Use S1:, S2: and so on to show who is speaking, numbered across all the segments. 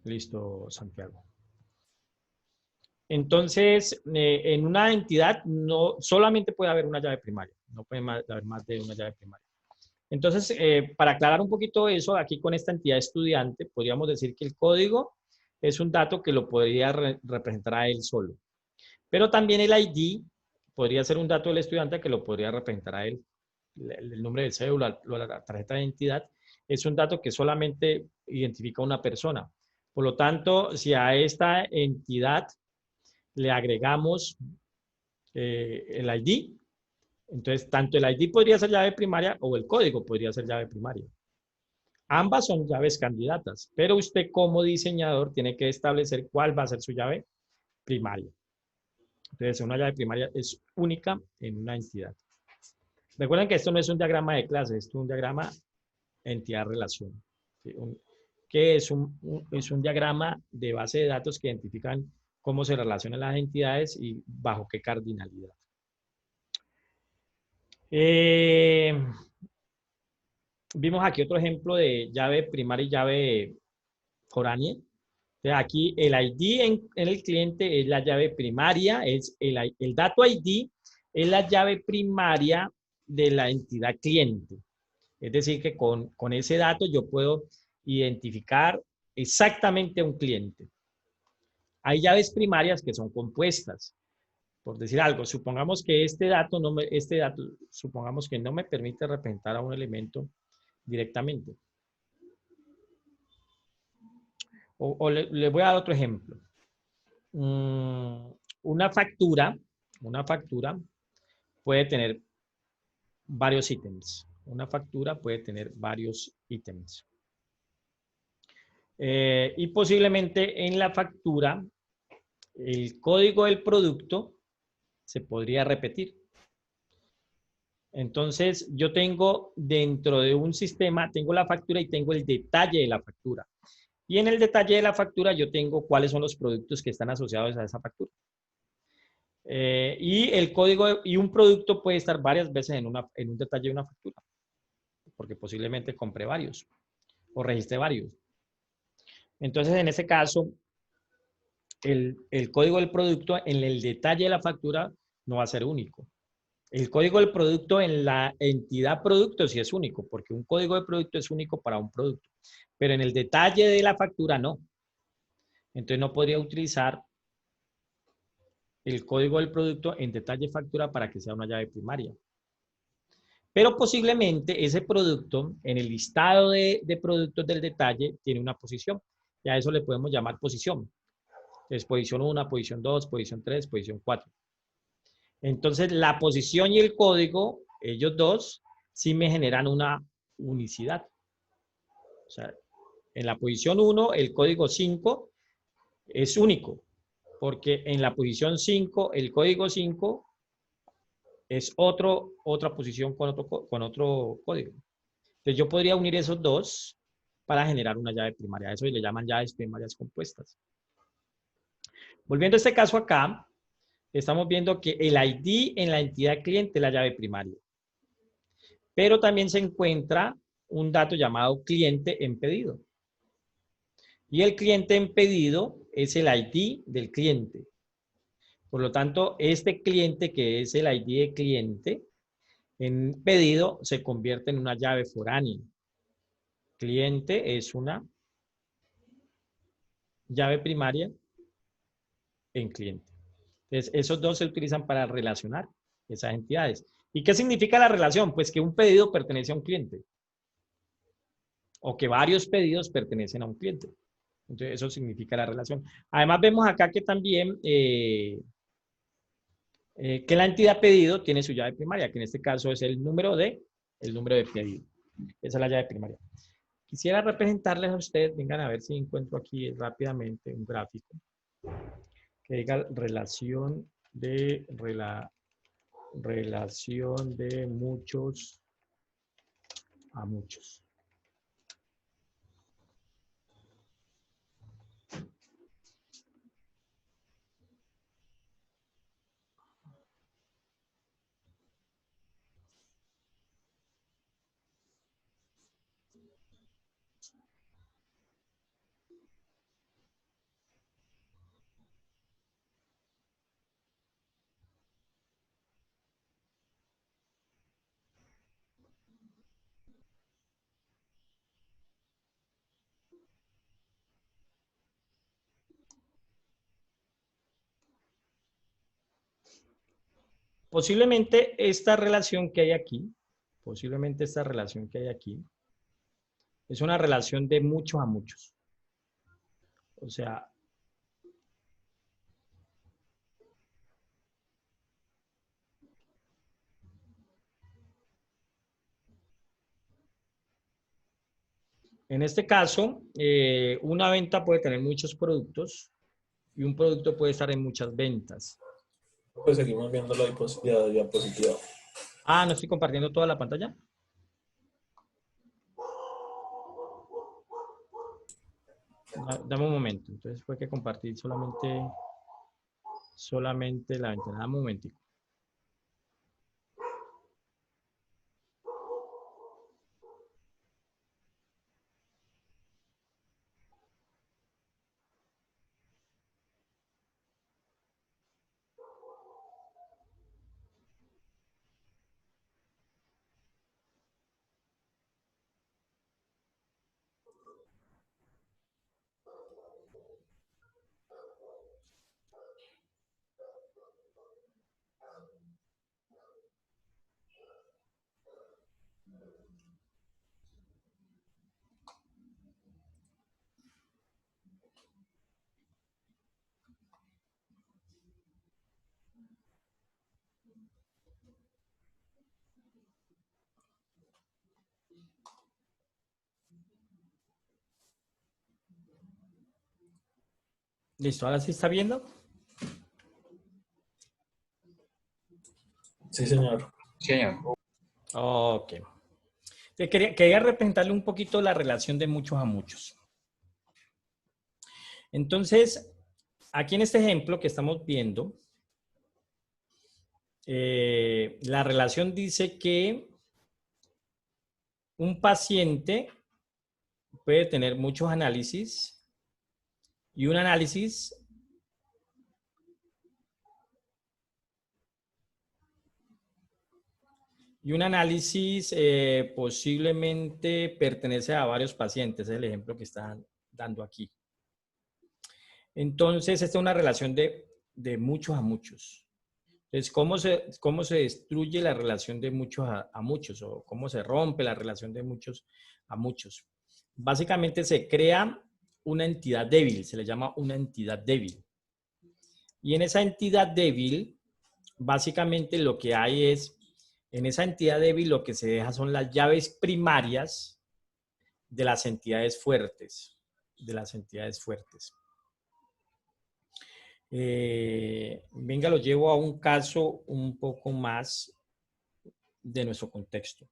S1: Listo, Santiago. Entonces, en una entidad no solamente puede haber una llave primaria, no puede haber más de una llave primaria. Entonces, para aclarar un poquito eso, aquí con esta entidad estudiante, podríamos decir que el código es un dato que lo podría representar a él solo. Pero también el ID podría ser un dato del estudiante que lo podría representar a él. El número de cédula, la tarjeta de identidad, es un dato que solamente identifica a una persona. Por lo tanto, si a esta entidad le agregamos el ID, entonces tanto el ID podría ser llave primaria o el código podría ser llave primaria. Ambas son llaves candidatas, pero usted como diseñador tiene que establecer cuál va a ser su llave primaria. Entonces, una llave primaria es única en una entidad. Recuerden que esto no es un diagrama de clase, esto es un diagrama entidad-relación. ¿Sí? Que es un diagrama de base de datos que identifican cómo se relacionan las entidades y bajo qué cardinalidad. Vimos aquí otro ejemplo de llave primaria y llave foránea. Entonces, aquí el ID en el cliente es la llave primaria, es el dato ID es la llave primaria de la entidad cliente. Es decir, que con ese dato yo puedo identificar exactamente a un cliente. Hay llaves primarias que son compuestas. Por decir algo, supongamos que este dato, supongamos que no me permite representar a un elemento directamente. O le voy a dar otro ejemplo. Una factura puede tener varios ítems. Una factura puede tener varios ítems. Y posiblemente en la factura el código del producto se podría repetir. Entonces, yo tengo dentro de un sistema, tengo la factura y tengo el detalle de la factura. Y en el detalle de la factura yo tengo cuáles son los productos que están asociados a esa factura. Y el código y un producto puede estar varias veces en un detalle de una factura, porque posiblemente compré varios o registré varios. Entonces, en ese caso, el código del producto en el detalle de la factura no va a ser único. El código del producto en la entidad producto sí es único, porque un código de producto es único para un producto, pero en el detalle de la factura no. Entonces no podría utilizar el código del producto en detalle factura para que sea una llave primaria. Pero posiblemente ese producto en el listado de productos del detalle tiene una posición. Y a eso le podemos llamar posición. Es posición 1, posición 2, posición 3, posición 4. Entonces, la posición y el código, ellos dos, sí me generan una unicidad. O sea, en la posición 1, el código 5 es único, porque en la posición 5, el código 5 es otra posición con otro código. Entonces, yo podría unir esos dos para generar una llave primaria. A eso le llaman llaves primarias compuestas. Volviendo a este caso acá, estamos viendo que el ID en la entidad cliente es la llave primaria. Pero también se encuentra un dato llamado cliente en pedido. Y el cliente en pedido es el ID del cliente. Por lo tanto, este cliente que es el ID de cliente en pedido se convierte en una llave foránea. Cliente es una llave primaria en cliente. Entonces, esos dos se utilizan para relacionar esas entidades. ¿Y qué significa la relación? Pues que un pedido pertenece a un cliente o que varios pedidos pertenecen a un cliente. Entonces, eso significa la relación. Además, vemos acá que también que la entidad pedido tiene su llave primaria, que en este caso es el número de pedido. Esa es la llave primaria. Quisiera representarles a ustedes, vengan a ver si encuentro aquí rápidamente un gráfico que diga relación de muchos a muchos. posiblemente esta relación que hay aquí, posiblemente esta relación que hay aquí, es una relación de muchos a muchos. O sea, en este caso, una venta puede tener muchos productos y un producto puede estar en muchas ventas.
S2: Pues seguimos viendo la diapositiva.
S1: Ah, no estoy compartiendo toda la pantalla. Dame un momento. Entonces fue que compartir solamente la ventana. Dame un momentico. Listo, ahora sí está viendo.
S2: Sí, señor.
S3: Señor.
S1: Ok. Quería representarle un poquito la relación de muchos a muchos. Entonces, aquí en este ejemplo que estamos viendo, la relación dice que un paciente puede tener muchos análisis y un análisis posiblemente pertenece a varios pacientes, es el ejemplo que están dando aquí. Entonces, esta es una relación de muchos a muchos. Entonces, ¿cómo se destruye la relación de muchos a muchos? ¿O cómo se rompe la relación de muchos a muchos? Básicamente se crea una entidad débil, se le llama una entidad débil. Y en esa entidad débil, básicamente lo que hay es, en esa entidad débil lo que se deja son las llaves primarias de las entidades fuertes, venga, lo llevo a un caso un poco más de nuestro contexto.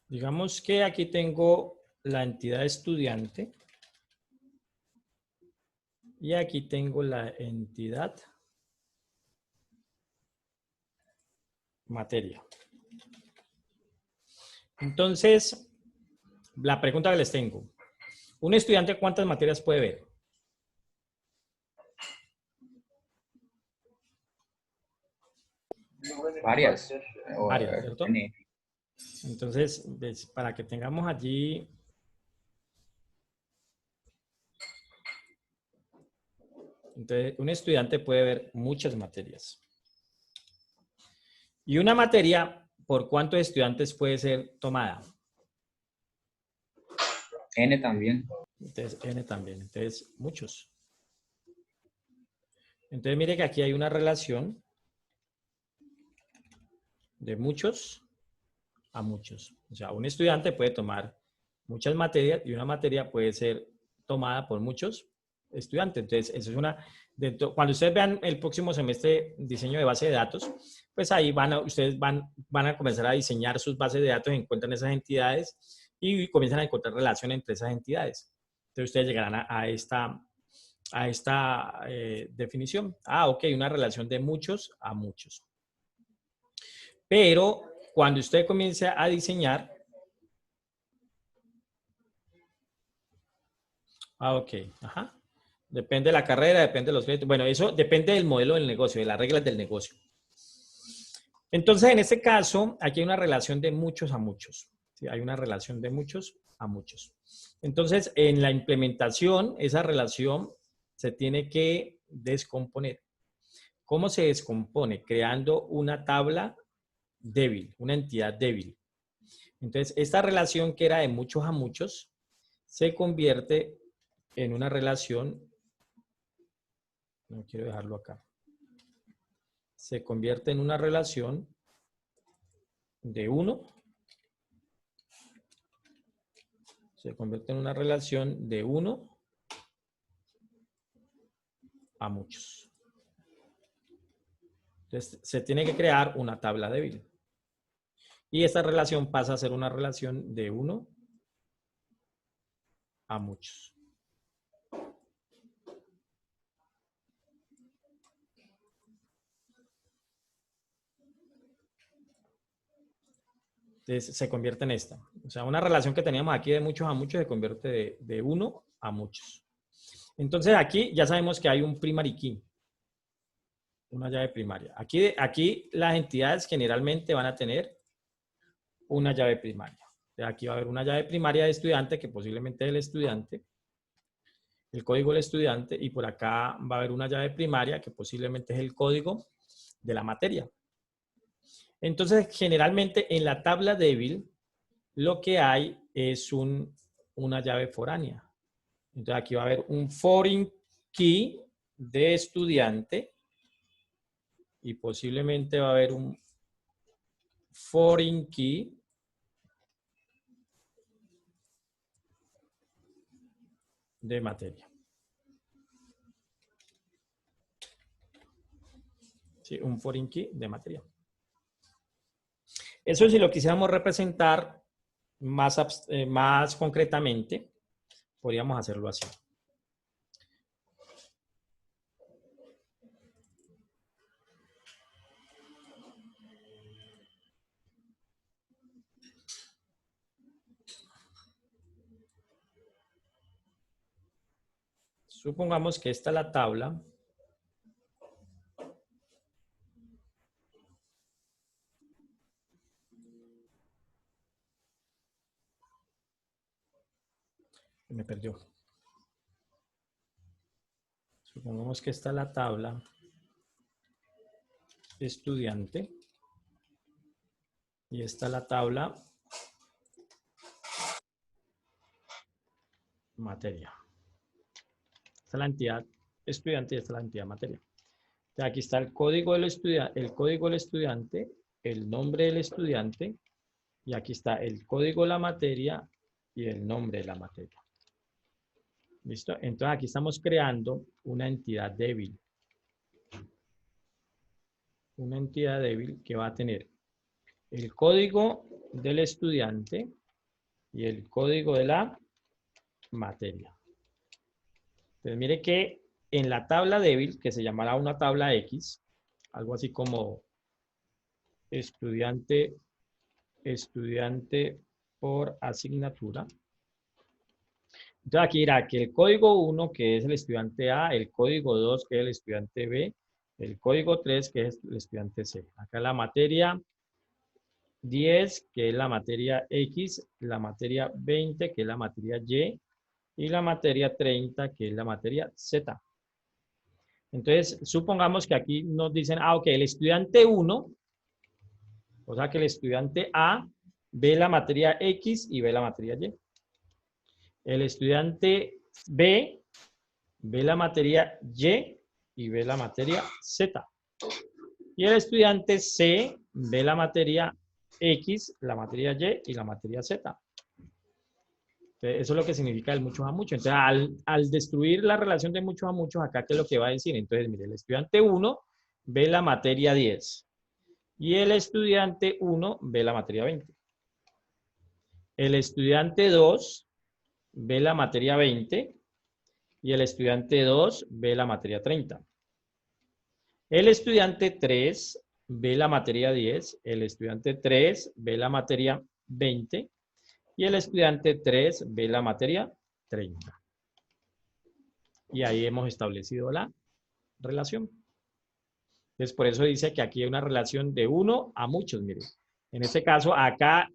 S1: Digamos que aquí tengo la entidad estudiante y aquí tengo la entidad materia. Entonces, la pregunta que les tengo, ¿un estudiante cuántas materias puede ver?
S3: Varias.
S1: Varias, ¿cierto? Entonces, para que tengamos allí, entonces, un estudiante puede ver muchas materias. Y una materia, ¿por cuántos estudiantes puede ser tomada?
S3: N también.
S1: Entonces, N también. Entonces, muchos. Entonces, mire que aquí hay una relación de muchos a muchos. O sea, un estudiante puede tomar muchas materias y una materia puede ser tomada por muchos estudiantes. Entonces, eso es una... Cuando ustedes vean el próximo semestre diseño de base de datos, pues ahí ustedes van a comenzar a diseñar sus bases de datos, encuentran esas entidades y comienzan a encontrar relación entre esas entidades. Entonces, ustedes llegarán a esta definición. Ah, ok, una relación de muchos a muchos. Pero cuando usted comience a diseñar, ok, ajá. Depende de la carrera, depende de los clientes. Bueno, eso depende del modelo del negocio, de las reglas del negocio. Entonces, en este caso, aquí hay una relación de muchos a muchos. ¿Sí? Hay una relación de muchos a muchos. Entonces, en la implementación, esa relación se tiene que descomponer. ¿Cómo se descompone? Creando una tabla débil, una entidad débil. Entonces, esta relación que era de muchos a muchos se convierte en una relación, no quiero dejarlo acá, se convierte en una relación de 1, se convierte en una relación de 1 a muchos. Entonces, se tiene que crear una tabla débil. Y esta relación pasa a ser una relación de 1 a muchos. Entonces, se convierte en esta. O sea, una relación que teníamos aquí de muchos a muchos se convierte de 1 a muchos. Entonces, aquí ya sabemos que hay un primary key, una llave primaria. Aquí las entidades generalmente van a tener una llave primaria. Aquí va a haber una llave primaria de estudiante, que posiblemente es el estudiante, el código del estudiante, y por acá va a haber una llave primaria, que posiblemente es el código de la materia. Entonces, generalmente en la tabla débil, lo que hay es una llave foránea. Entonces, aquí va a haber un foreign key de estudiante y posiblemente va a haber un foreign key de materia. Sí, un foreign key de materia. Eso si lo quisiéramos representar más concretamente, podríamos hacerlo así. Supongamos que esta es la tabla. Me perdió. Supongamos que esta es la tabla estudiante y esta es la tabla materia. Esta es la entidad estudiante y esta es la entidad materia. Entonces, aquí está el código del estudiante, el nombre del estudiante, y aquí está el código de la materia y el nombre de la materia. ¿Listo? Entonces aquí estamos creando una entidad débil. Una entidad débil que va a tener el código del estudiante y el código de la materia. Entonces mire que en la tabla débil, que se llamará una tabla X, algo así como estudiante por asignatura. Entonces aquí dirá que el código 1, que es el estudiante A, el código 2, que es el estudiante B, el código 3, que es el estudiante C. Acá la materia 10, que es la materia X, la materia 20, que es la materia Y, y la materia 30, que es la materia Z. Entonces, supongamos que aquí nos dicen, ok, el estudiante 1, o sea que el estudiante A ve la materia X y ve la materia Y. El estudiante B ve la materia Y y ve la materia Z. Y el estudiante C ve la materia X, la materia Y y la materia Z. Entonces, eso es lo que significa el muchos a muchos. Entonces, al destruir la relación de muchos a muchos, acá, ¿qué es lo que va a decir? Entonces, mire, el estudiante 1 ve la materia 10 y el estudiante 1 ve la materia 20. El estudiante 2 ve la materia 20 y el estudiante 2 ve la materia 30. El estudiante 3 ve la materia 10, el estudiante 3 ve la materia 20 y el estudiante 3 ve la materia 30. Y ahí hemos establecido la relación. Entonces, por eso dice que aquí hay una relación de 1 a muchos, miren. En este caso, acá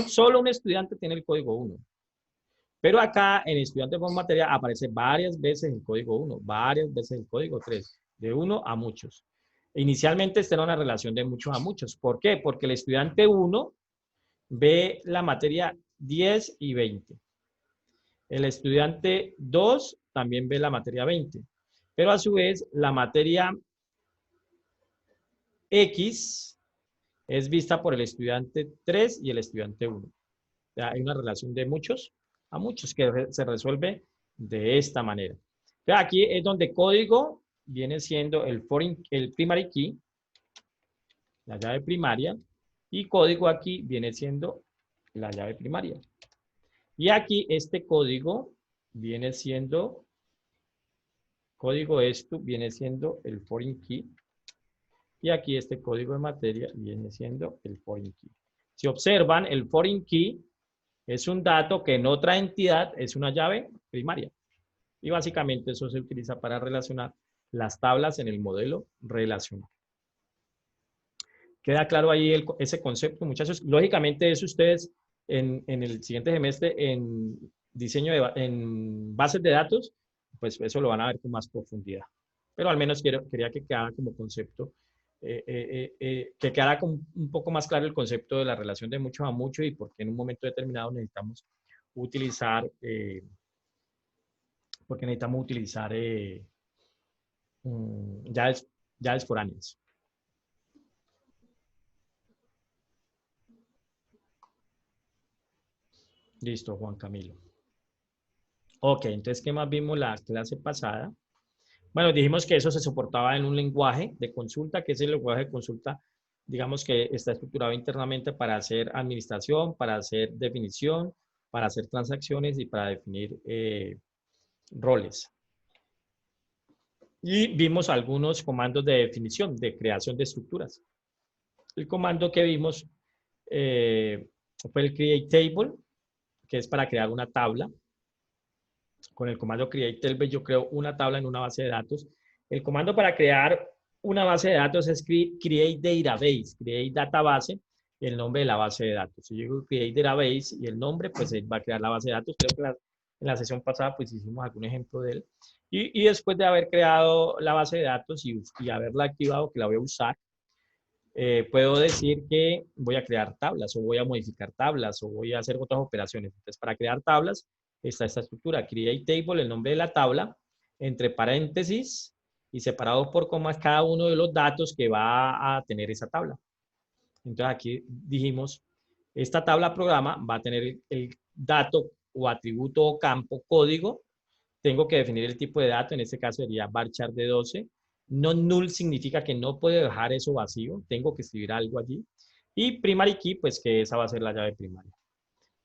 S1: solo un estudiante tiene el código 1. Pero acá en estudiante por materia aparece varias veces el código 1, varias veces el código 3, de 1 a muchos. Inicialmente esta era una relación de muchos a muchos. ¿Por qué? Porque el estudiante 1 ve la materia 10 y 20. El estudiante 2 también ve la materia 20. Pero a su vez, la materia X es vista por el estudiante 3 y el estudiante 1. O sea, hay una relación de muchos a muchos que se resuelve de esta manera. Entonces, aquí es donde código viene siendo el primary key, la llave primaria, y código aquí viene siendo la llave primaria. Y aquí este código viene siendo, esto viene siendo el foreign key. Y aquí este código de materia viene siendo el foreign key. Si observan, el foreign key es un dato que en otra entidad es una llave primaria. Y básicamente eso se utiliza para relacionar las tablas en el modelo relacional. ¿Queda claro ahí ese concepto, muchachos? Lógicamente eso ustedes en el siguiente semestre en diseño en bases de datos, pues eso lo van a ver con más profundidad. Pero al menos quería que quedara como concepto, que quedara un poco más claro el concepto de la relación de mucho a mucho y por qué en un momento determinado necesitamos utilizar, llaves foráneas. Listo, Juan Camilo. Ok, entonces, ¿qué más vimos la clase pasada? Bueno, dijimos que eso se soportaba en un lenguaje de consulta, que es el lenguaje de consulta, digamos que está estructurado internamente para hacer administración, para hacer definición, para hacer transacciones y para definir roles. Y vimos algunos comandos de definición, de creación de estructuras. El comando que vimos fue el create table, que es para crear una tabla. Con el comando create table yo creo una tabla en una base de datos. El comando para crear una base de datos es create database, create database, y el nombre de la base de datos. Si yo digo create database y el nombre, pues él va a crear la base de datos. Creo que en la sesión pasada pues hicimos algún ejemplo de él. Y después de haber creado la base de datos y haberla activado, que la voy a usar, puedo decir que voy a crear tablas o voy a modificar tablas o voy a hacer otras operaciones. Entonces, para crear tablas está esta estructura, create table, el nombre de la tabla, entre paréntesis y separado por comas cada uno de los datos que va a tener esa tabla. Entonces, aquí dijimos, esta tabla programa va a tener el dato o atributo o campo código. Tengo que definir el tipo de dato, en este caso sería varchar de 12. No null significa que no puedo dejar eso vacío, tengo que escribir algo allí. Y primary key, pues que esa va a ser la llave primaria.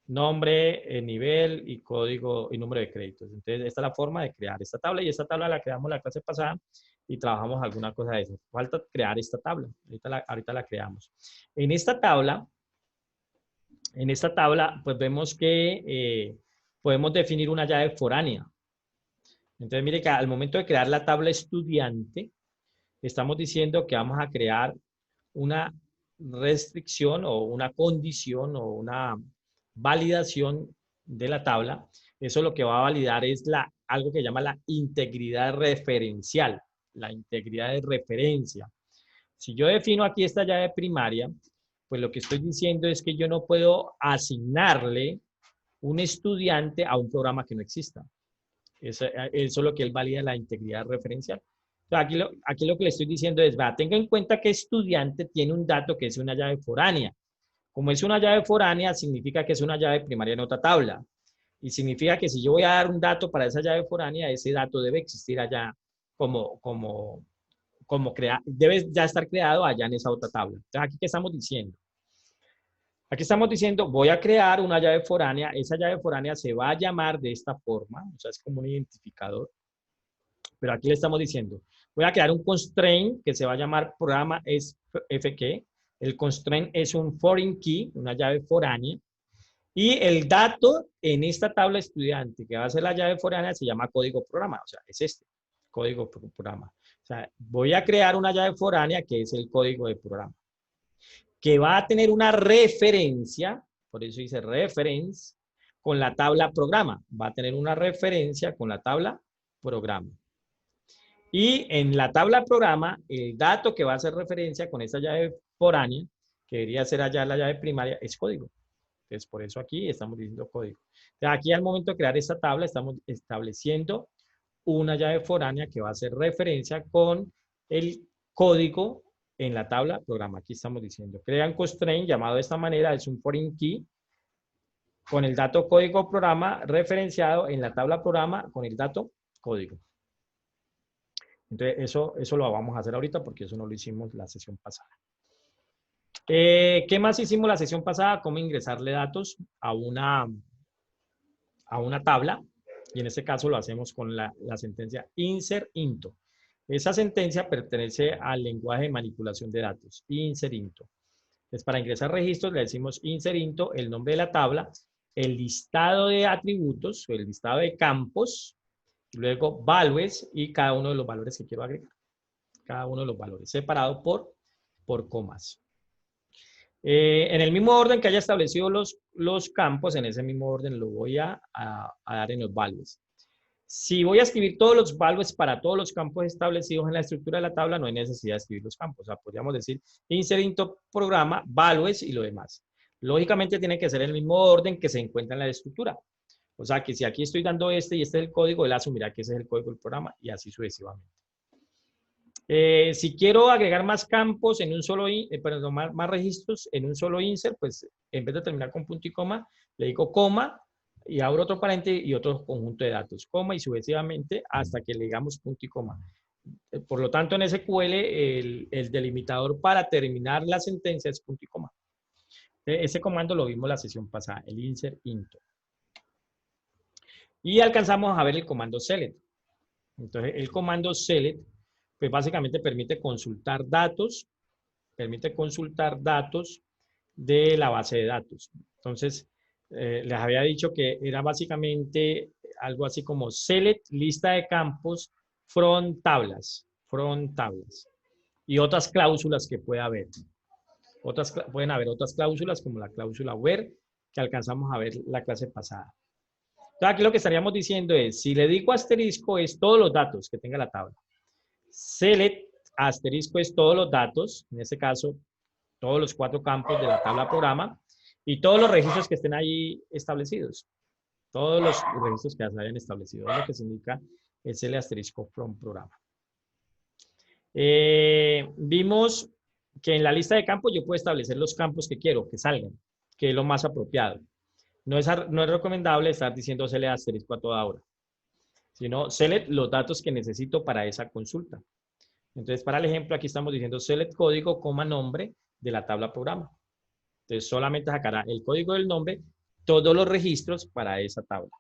S1: Nombre, nivel y código y número de créditos. Entonces, esta es la forma de crear esta tabla y esta tabla la creamos la clase pasada y trabajamos alguna cosa de eso. Falta crear esta tabla. Ahorita la creamos. En esta tabla, pues vemos que podemos definir una llave foránea. Entonces, mire que al momento de crear la tabla estudiante, estamos diciendo que vamos a crear una restricción o una condición o una validación de la tabla. Eso lo que va a validar es algo que llama la integridad referencial, la integridad de referencia. Si yo defino aquí esta llave primaria, pues lo que estoy diciendo es que yo no puedo asignarle un estudiante a un programa que no exista. Eso es lo que él valida la integridad referencial. Entonces, aquí lo que le estoy diciendo es, tenga en cuenta que estudiante tiene un dato que es una llave foránea. Como es una llave foránea, significa que es una llave primaria en otra tabla. Y significa que si yo voy a dar un dato para esa llave foránea, ese dato debe existir allá debe ya estar creado allá en esa otra tabla. Entonces, aquí, ¿qué estamos diciendo? Aquí estamos diciendo, voy a crear una llave foránea. Esa llave foránea se va a llamar de esta forma, o sea, es como un identificador. Pero aquí le estamos diciendo, voy a crear un constraint que se va a llamar programa FK. El constraint es un foreign key, una llave foránea. Y el dato en esta tabla estudiante, que va a ser la llave foránea, se llama código programa. O sea, es este, código programa. O sea, voy a crear una llave foránea que es el código de programa, que va a tener una referencia, por eso dice reference, con la tabla programa. Va a tener una referencia con la tabla programa. Y en la tabla programa, el dato que va a hacer referencia con esa llave foránea, que debería ser allá la llave primaria, es código. Entonces, por eso aquí estamos diciendo código. Entonces, aquí al momento de crear esta tabla, estamos estableciendo una llave foránea que va a hacer referencia con el código en la tabla programa. Aquí estamos diciendo, crea un constraint llamado de esta manera, es un foreign key, con el dato código programa referenciado en la tabla programa con el dato código. Entonces, eso lo vamos a hacer ahorita porque eso no lo hicimos la sesión pasada. ¿Qué más hicimos la sesión pasada? Cómo ingresarle datos a una tabla. Y en este caso lo hacemos con la sentencia insert into. Esa sentencia pertenece al lenguaje de manipulación de datos, insert into. Entonces, para ingresar registros le decimos insert into, el nombre de la tabla, el listado de atributos, o el listado de campos, luego values y cada uno de los valores que quiero agregar. Cada uno de los valores, separado por comas. En el mismo orden que haya establecido los campos, en ese mismo orden lo voy a dar en los values. Si voy a escribir todos los values para todos los campos establecidos en la estructura de la tabla, no hay necesidad de escribir los campos. O sea, podríamos decir insert into programa, values y lo demás. Lógicamente tiene que ser el mismo orden que se encuentra en la estructura. O sea, que si aquí estoy dando este y este es el código, él asumirá que ese es el código del programa y así sucesivamente. Si quiero agregar más campos en un solo, perdón, más registros en un solo insert, pues en vez de terminar con punto y coma, le digo coma y abro otro paréntesis y otro conjunto de datos, coma y sucesivamente hasta que le digamos punto y coma. Por lo tanto, en SQL el delimitador para terminar la sentencia es punto y coma. Ese comando lo vimos la sesión pasada, el insert into. Y alcanzamos a ver el comando select. Entonces, el comando select pues básicamente permite consultar datos de la base de datos. Entonces, les había dicho que era básicamente algo así como select lista de campos from tablas, y otras cláusulas que puede haber. Pueden haber otras cláusulas como la cláusula where que alcanzamos a ver la clase pasada. Entonces, aquí lo que estaríamos diciendo es, si le digo asterisco es todos los datos que tenga la tabla. Select asterisco es todos los datos, en este caso, todos los 4 campos de la tabla programa y todos los registros que estén ahí establecidos. Todos los registros que ya se hayan establecido. Es lo que significa el asterisco from programa. Vimos que en la lista de campos yo puedo establecer los campos que quiero que salgan, que es lo más apropiado. No es recomendable estar diciendo select asterisco a toda hora, sino select los datos que necesito para esa consulta. Entonces, para el ejemplo, aquí estamos diciendo select código, coma nombre de la tabla programa. Entonces, solamente sacará el código del nombre, todos los registros para esa tabla.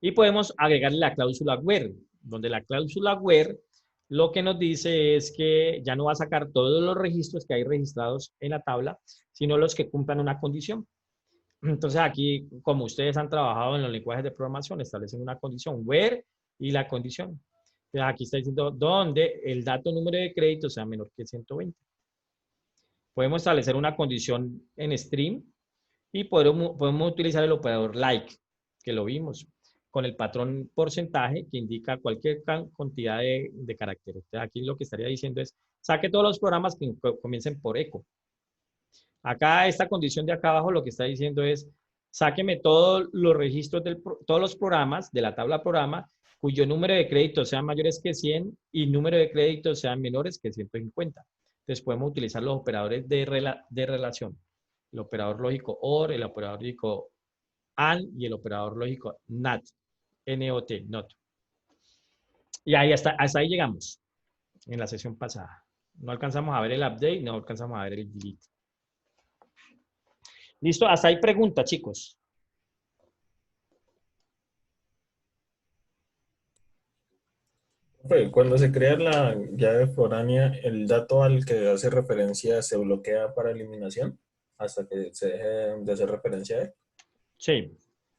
S1: Y podemos agregarle la cláusula where, donde la cláusula where lo que nos dice es que ya no va a sacar todos los registros que hay registrados en la tabla, sino los que cumplan una condición. Entonces, aquí, como ustedes han trabajado en los lenguajes de programación, establecen una condición, where y la condición. Aquí está diciendo donde el dato número de crédito sea menor que 120. Podemos establecer una condición en string y podemos utilizar el operador like, que lo vimos, con el patrón porcentaje que indica cualquier cantidad de caracteres. Entonces, aquí lo que estaría diciendo es, saque todos los programas que comiencen por eco. Acá esta condición de acá abajo lo que está diciendo es, sáqueme todos los registros, todos los programas de la tabla programa cuyo número de créditos sean mayores que 100 y número de créditos sean menores que 150. Entonces podemos utilizar los operadores de relación. El operador lógico OR, el operador lógico AND y el operador lógico NAT. N-O-T, NOT. Y ahí hasta ahí llegamos en la sesión pasada. No alcanzamos a ver el update, no alcanzamos a ver el delete. ¿Listo? Hasta ahí pregunta, chicos.
S2: Cuando se crea la llave foránea, ¿el dato al que hace referencia se bloquea para eliminación hasta que se deje de hacer referencia a él?
S1: Sí.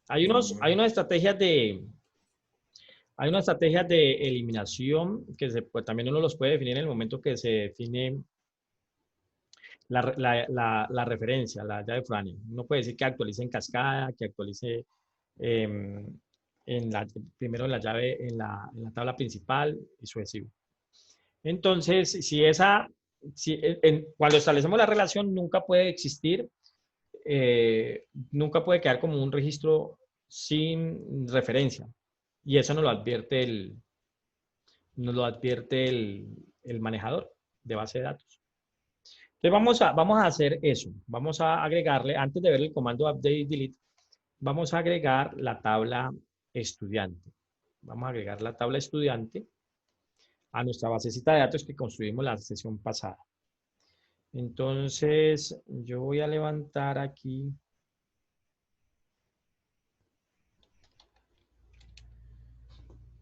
S1: Hay unas estrategias de eliminación que pues, también uno los puede definir en el momento que se define la referencia, la llave foránea. Uno puede decir que actualice en cascada, que actualice primero en la llave, en la tabla principal y sucesivo. Entonces, cuando establecemos la relación, nunca puede existir, nunca puede quedar como un registro sin referencia. Y eso nos lo advierte el manejador de base de datos. Entonces vamos a hacer eso. Vamos a agregarle, antes de ver el comando update y delete, vamos a agregar la tabla estudiante. Vamos a agregar la tabla estudiante a nuestra basecita de datos que construimos la sesión pasada. Entonces, yo voy a levantar aquí.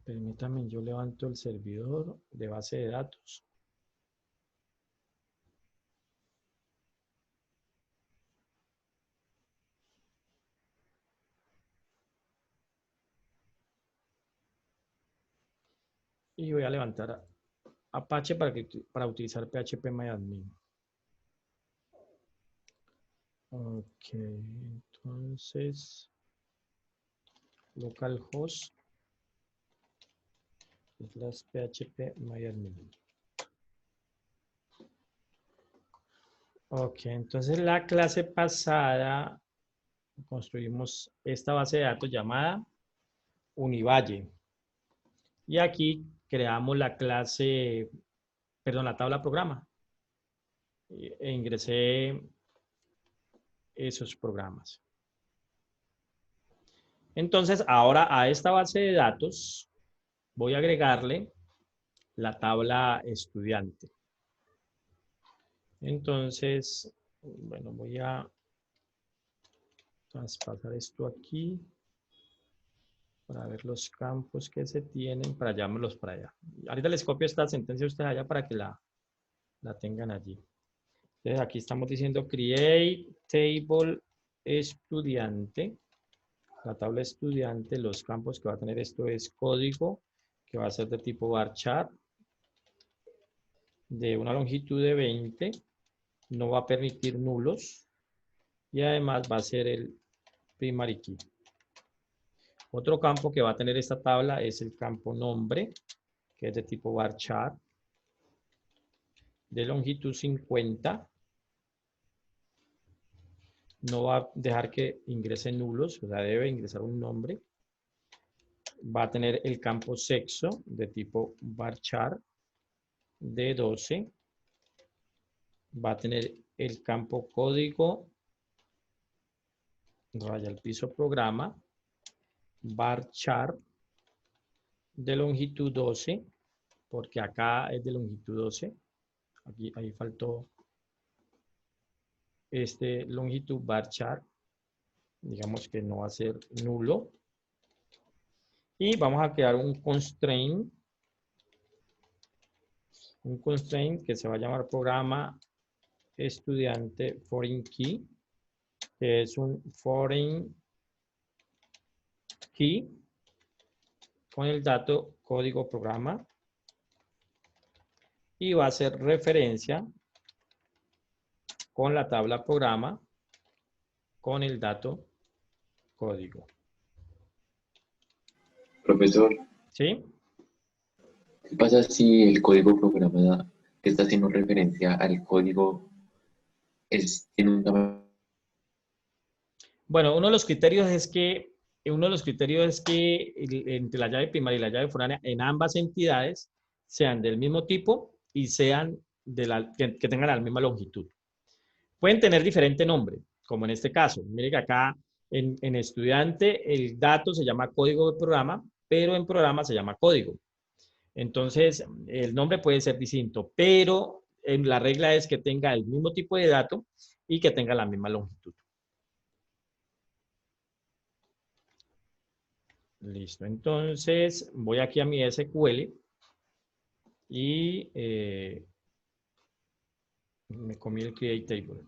S1: Permítame, yo levanto el servidor de base de datos. Y voy a levantar Apache para utilizar phpMyAdmin. Ok, entonces localhost /phpMyAdmin. Ok, entonces la clase pasada construimos esta base de datos llamada Univalle. Y aquí creamos la clase, perdón, la tabla programa. E ingresé esos programas. Entonces, ahora a esta base de datos voy a agregarle la tabla estudiante. Entonces, bueno, voy a traspasar esto aquí para ver los campos que se tienen, para llevármelos para allá. Ahorita les copio esta sentencia a ustedes allá para que la tengan allí. Entonces, aquí estamos diciendo create table estudiante. La tabla estudiante, los campos que va a tener esto es código, que va a ser de tipo varchar, de una longitud de 20, no va a permitir nulos, y además va a ser el primary key. Otro campo que va a tener esta tabla es el campo nombre, que es de tipo varchar, de longitud 50. No va a dejar que ingrese nulos, o sea, debe ingresar un nombre. Va a tener el campo sexo de tipo varchar de 12. Va a tener el campo código, raya al piso programa, varchar de longitud 12, porque acá es de longitud 12. Ahí faltó longitud varchar, digamos que no va a ser nulo. Y vamos a crear un constraint que se va a llamar programa estudiante foreign key, que es un foreign key con el dato código programa y va a hacer referencia con la tabla programa con el dato código.
S3: Profesor,
S1: ¿Sí?
S3: ¿qué pasa si el código programa que está haciendo referencia al código tiene un tamaño?
S1: Bueno, uno de los criterios es que, entre la llave primaria y la llave foránea, en ambas entidades, sean del mismo tipo y sean que tengan la misma longitud. Pueden tener diferente nombre, como en este caso. Mire que acá en estudiante el dato se llama código de programa, pero en programa se llama código. Entonces, el nombre puede ser distinto, pero la regla es que tenga el mismo tipo de dato y que tenga la misma longitud. Listo. Entonces, voy aquí a mi SQL y me comí el create table.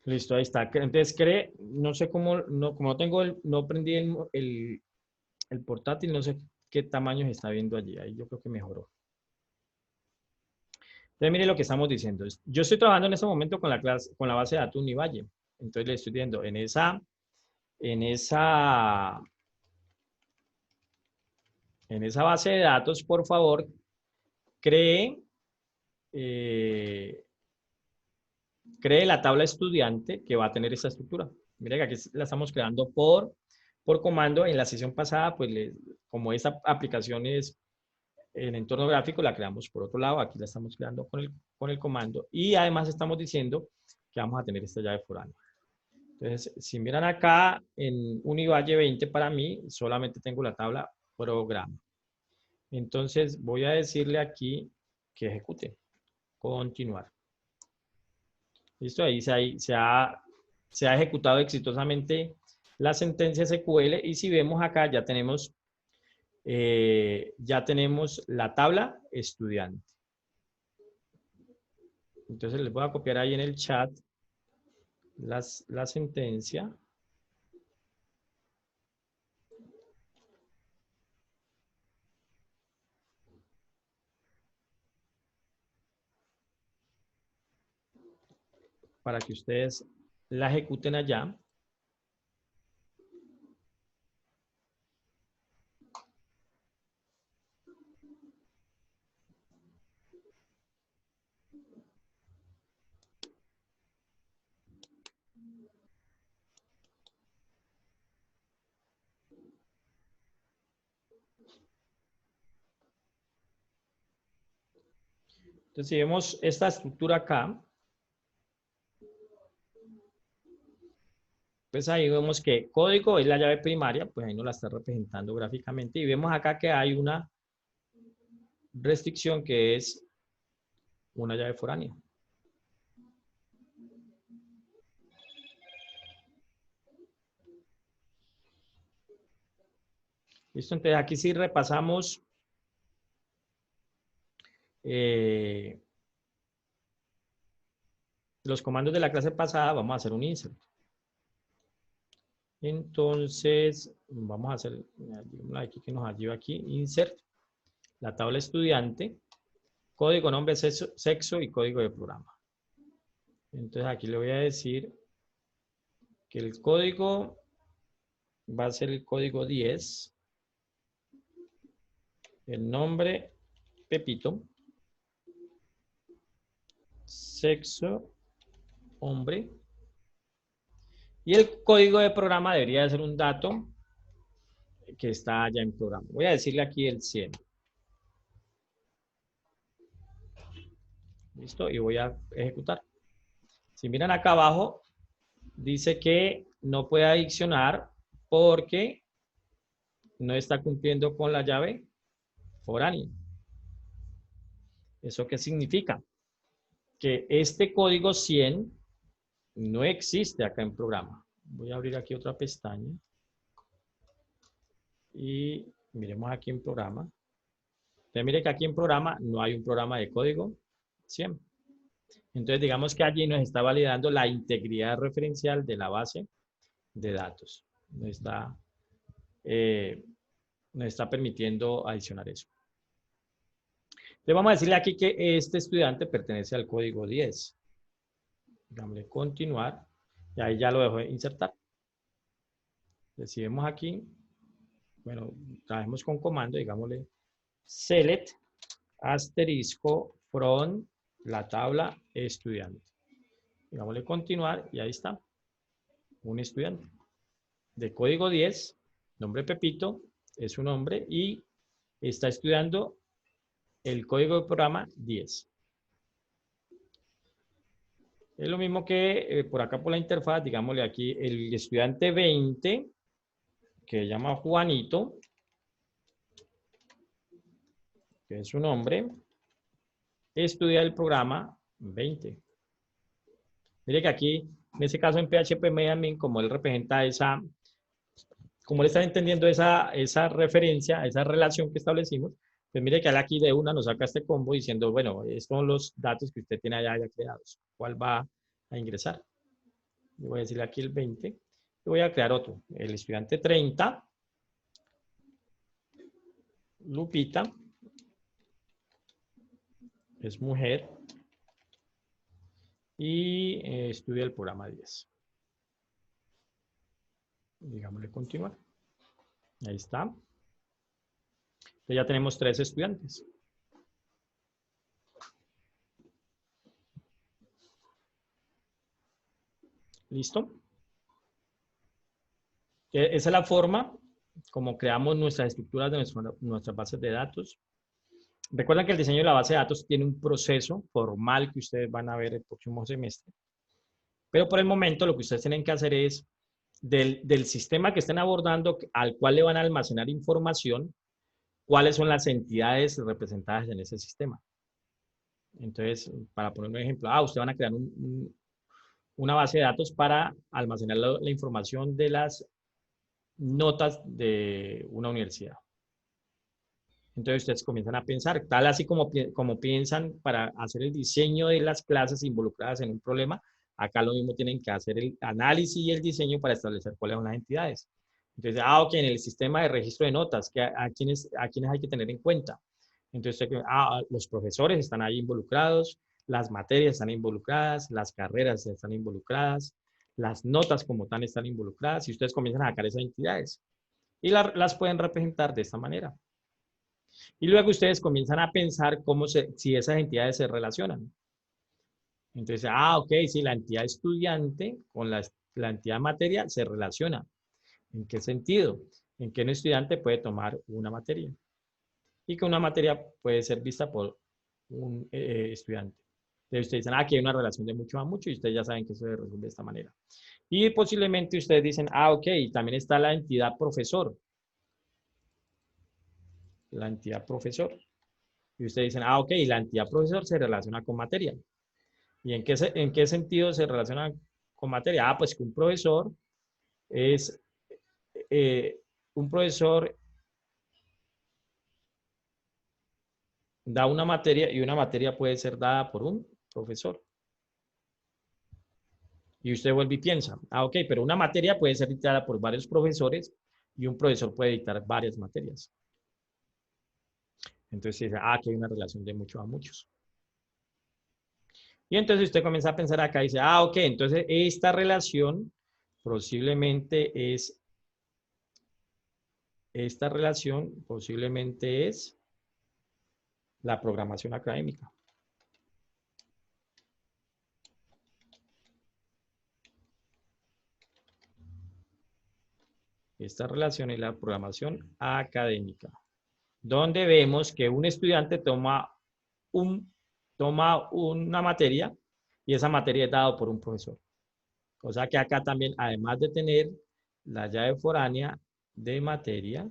S1: Listo, ahí está. Entonces, no sé cómo, como no prendí el portátil, no sé qué tamaño está viendo allí. Ahí yo creo que mejoró. Entonces, mire lo que estamos diciendo. Yo estoy trabajando en este momento con con la base de datos Univalle. Entonces, le estoy diciendo, en esa base de datos, por favor, cree la tabla estudiante que va a tener esta estructura. Mire que aquí la estamos creando por comando. En la sesión pasada, pues como esta aplicación es en entorno gráfico, la creamos por otro lado. Aquí la estamos creando con el comando. Y además estamos diciendo que vamos a tener esta llave foránea. Entonces, si miran acá en Univalle 20, para mí solamente tengo la tabla programa. Entonces, voy a decirle aquí que ejecute. Continuar. Listo, ahí se ha ejecutado exitosamente la sentencia SQL y si vemos acá ya tenemos la tabla estudiante. Entonces les voy a copiar ahí en el chat la sentencia. Para que ustedes la ejecuten allá. Entonces, si vemos esta estructura acá, pues ahí vemos que código es la llave primaria, pues ahí nos la está representando gráficamente. Y vemos acá que hay una restricción que es una llave foránea. Listo, entonces aquí sí repasamos los comandos de la clase pasada. Vamos a hacer un insert. Entonces, vamos a hacer aquí que nos ayuda aquí, insert, la tabla estudiante, código, nombre, sexo y código de programa. Entonces aquí le voy a decir que el código va a ser el código 10, el nombre Pepito, sexo hombre, y el código de programa debería de ser un dato que está ya en programa. Voy a decirle aquí el 100. Listo, y voy a ejecutar. Si miran acá abajo, dice que no puede adicionar porque no está cumpliendo con la llave foránea. ¿Eso qué significa? Que este código 100 no existe acá en programa. Voy a abrir aquí otra pestaña. Y miremos aquí en programa. Entonces, mire que aquí en programa no hay un programa de código 100. Entonces, digamos que allí nos está validando la integridad referencial de la base de datos. Nos está permitiendo adicionar eso. Le vamos a decirle aquí que este estudiante pertenece al código 10. Digámosle continuar. Y ahí ya lo dejo de insertar. Si vemos aquí, bueno, trabajemos con comando, digámosle select asterisco from la tabla estudiante. Digámosle continuar y ahí está. Un estudiante. De código 10, nombre Pepito, es su nombre y está estudiando el código de programa 10. Es lo mismo que por acá por la interfaz, digámosle aquí, el estudiante 20, que se llama Juanito, que es su nombre, estudia el programa 20. Mire que aquí, en ese caso en PHP Admin, como él representa esa, como él está entendiendo esa referencia, esa relación que establecimos, pues mire que él aquí de una nos saca este combo diciendo, bueno, estos son los datos que usted tiene allá ya creados. ¿Cuál va a ingresar? Yo voy a decirle aquí el 20. Y voy a crear otro. El estudiante 30. Lupita. Es mujer. Y estudia el programa 10. Digámosle continuar. Ahí está. Entonces ya tenemos 3 estudiantes. ¿Listo? Esa es la forma como creamos nuestras estructuras de nuestras bases de datos. Recuerden que el diseño de la base de datos tiene un proceso formal que ustedes van a ver el próximo semestre. Pero por el momento lo que ustedes tienen que hacer es del sistema que estén abordando al cual le van a almacenar información, cuáles son las entidades representadas en ese sistema. Entonces, para poner un ejemplo, ustedes van a crear una base de datos para almacenar la información de las notas de una universidad. Entonces ustedes comienzan a pensar, tal así como piensan para hacer el diseño de las clases involucradas en un problema, acá lo mismo tienen que hacer el análisis y el diseño para establecer cuáles son las entidades. Entonces, ok, en el sistema de registro de notas, ¿a quiénes hay que tener en cuenta? Entonces, los profesores están ahí involucrados, las materias están involucradas, las carreras están involucradas, las notas como tal están involucradas y ustedes comienzan a sacar esas entidades y las pueden representar de esta manera. Y luego ustedes comienzan a pensar si esas entidades se relacionan. Entonces, ok, si la entidad estudiante con la entidad materia se relaciona. ¿En qué sentido? En que un estudiante puede tomar una materia y que una materia puede ser vista por un estudiante. Entonces ustedes dicen, aquí hay una relación de mucho a mucho y ustedes ya saben que eso se resuelve de esta manera. Y posiblemente ustedes dicen, ok, también está la entidad profesor. La entidad profesor. Y ustedes dicen, ok, la entidad profesor se relaciona con materia. ¿Y en qué sentido se relaciona con materia? Pues que un profesor es, un profesor da una materia y una materia puede ser dada por un profesor. Y usted vuelve y piensa, ok, pero una materia puede ser dictada por varios profesores y un profesor puede dictar varias materias. Entonces dice, que hay una relación de muchos a muchos. Y entonces usted comienza a pensar acá y dice, ok, entonces esta relación posiblemente es la programación académica. Esta relación es la programación académica, donde vemos que un estudiante toma una materia y esa materia es dada por un profesor. O sea que acá también, además de tener la llave foránea de materia,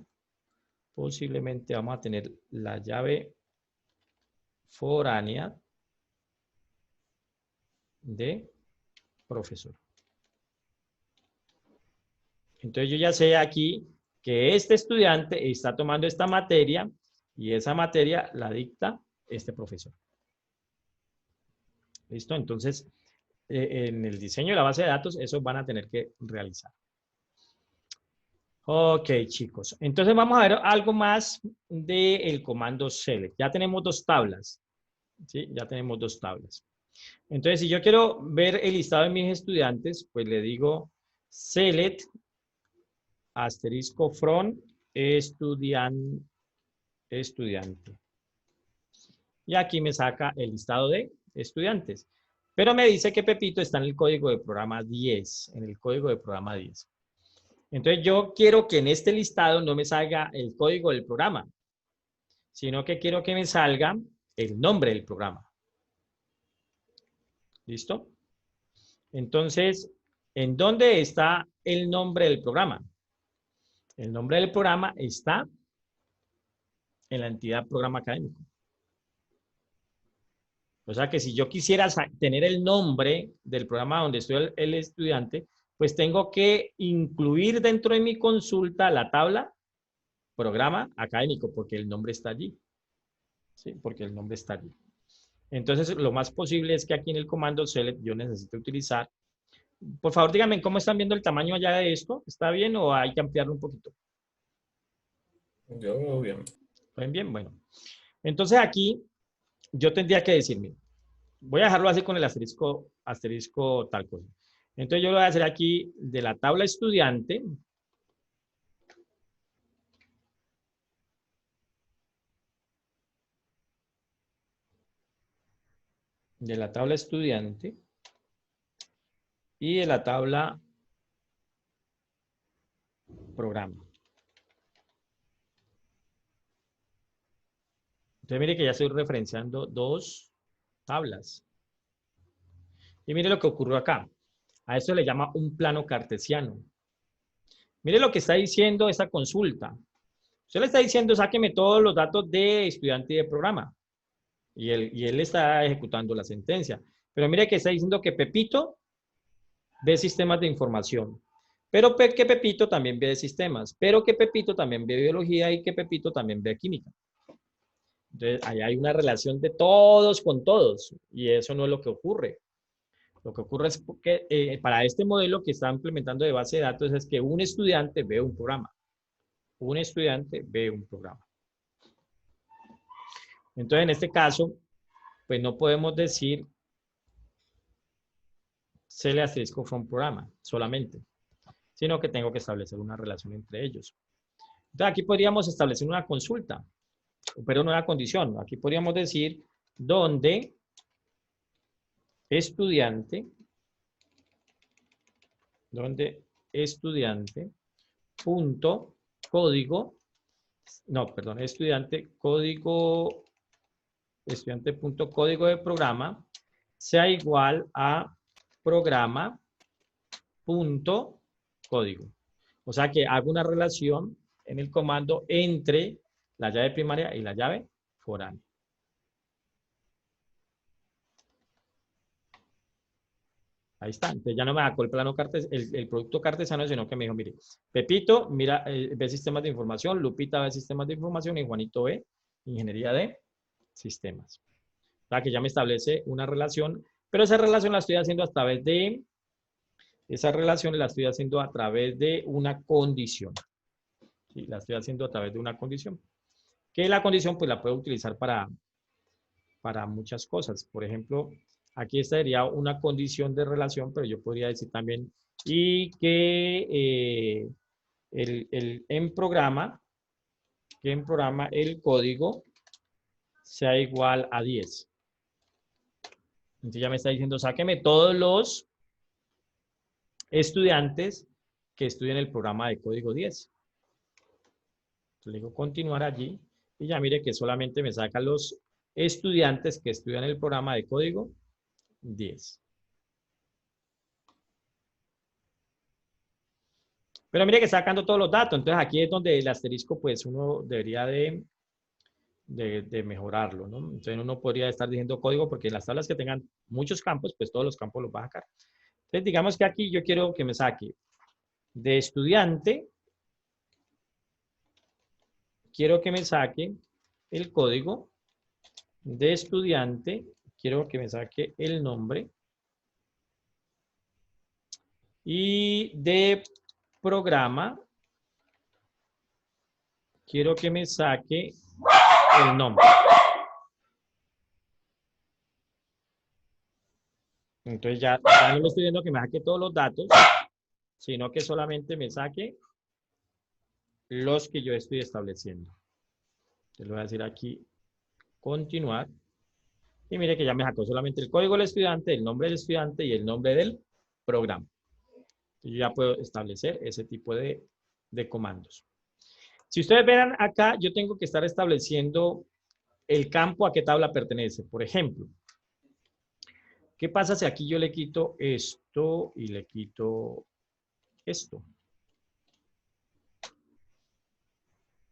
S1: posiblemente vamos a tener la llave foránea de profesor. Entonces yo ya sé aquí que este estudiante está tomando esta materia y esa materia la dicta este profesor. ¿Listo? Entonces, en el diseño de la base de datos, eso van a tener que realizar. Ok, chicos. Entonces vamos a ver algo más del comando select. Ya tenemos 2 tablas. ¿Sí? Ya tenemos 2 tablas. Entonces, si yo quiero ver el listado de mis estudiantes, pues le digo select asterisco from estudiante. Y aquí me saca el listado de estudiantes. Pero me dice que Pepito está en el código de programa 10, en el código de programa 10. Entonces yo quiero que en este listado no me salga el código del programa, sino que quiero que me salga el nombre del programa. ¿Listo? Entonces, ¿en dónde está el nombre del programa? El nombre del programa está en la entidad programa académico. O sea que si yo quisiera tener el nombre del programa donde estoy el estudiante, pues tengo que incluir dentro de mi consulta la tabla programa académico, porque el nombre está allí. ¿Sí? Porque el nombre está allí. Entonces, lo más posible es que aquí en el comando select yo necesito utilizar. Por favor, díganme cómo están viendo el tamaño allá de esto. ¿Está bien o hay que ampliarlo un poquito?
S2: Yo veo bien.
S1: ¿Ven bien? Bueno. Entonces aquí yo tendría que decir, mira, voy a dejarlo así con el asterisco, asterisco tal cosa. Entonces yo lo voy a hacer aquí de la tabla estudiante. De la tabla estudiante. Y de la tabla programa. Entonces mire que ya estoy referenciando dos tablas. Y mire lo que ocurrió acá. A eso le llama un plano cartesiano. Mire lo que está diciendo esta consulta. Usted le está diciendo, sáqueme todos los datos de estudiante y de programa. Y él está ejecutando la sentencia. Pero mire que está diciendo que Pepito ve sistemas de información. Pero que Pepito también ve sistemas. Pero que Pepito también ve biología y que Pepito también ve química. Entonces, ahí hay una relación de todos con todos. Y eso no es lo que ocurre. Lo que ocurre es que para este modelo que está implementando de base de datos es que un estudiante ve un programa. Un estudiante ve un programa. Entonces, en este caso, pues no podemos decir select asterisco from programa solamente, sino que tengo que establecer una relación entre ellos. Entonces, aquí podríamos establecer una consulta, pero no una condición. Aquí podríamos decir donde estudiante, punto código, no, perdón, estudiante punto código de programa sea igual a programa punto código. O sea que hago una relación en el comando entre la llave primaria y la llave foránea. Ahí está. Entonces ya no me sacó el plano el producto cartesiano, sino que me dijo, mire, Pepito mira, ve sistemas de información, Lupita ve sistemas de información y Juanito ve ingeniería de sistemas. O sea que ya me establece una relación, pero esa relación la estoy haciendo a través de, una condición. ¿Sí? La estoy haciendo a través de una condición. Que la condición pues la puedo utilizar para muchas cosas. Por ejemplo, aquí esta sería una condición de relación, pero yo podría decir también y que en programa el código sea igual a 10. Entonces ya me está diciendo, sáqueme todos los estudiantes que estudian el programa de código 10. Entonces le digo continuar allí y ya mire que solamente me saca los estudiantes que estudian el programa de código 10. Pero mire que está sacando todos los datos. Entonces aquí es donde el asterisco, pues uno debería de mejorarlo, ¿no? Entonces uno podría estar diciendo código porque en las tablas que tengan muchos campos, pues todos los campos los va a sacar. Entonces digamos que aquí yo quiero que me saque de estudiante, quiero que me saque el código de estudiante, quiero que me saque el nombre y de programa, quiero que me saque el nombre. Entonces ya no le estoy viendo que me saque todos los datos, sino que solamente me saque los que yo estoy estableciendo. Entonces le voy a decir aquí, continuar. Y mire que ya me sacó solamente el código del estudiante, el nombre del estudiante y el nombre del programa. Yo ya puedo establecer ese tipo de comandos. Si ustedes ven acá, yo tengo que estar estableciendo el campo a qué tabla pertenece. Por ejemplo, ¿qué pasa si aquí yo le quito esto y le quito esto?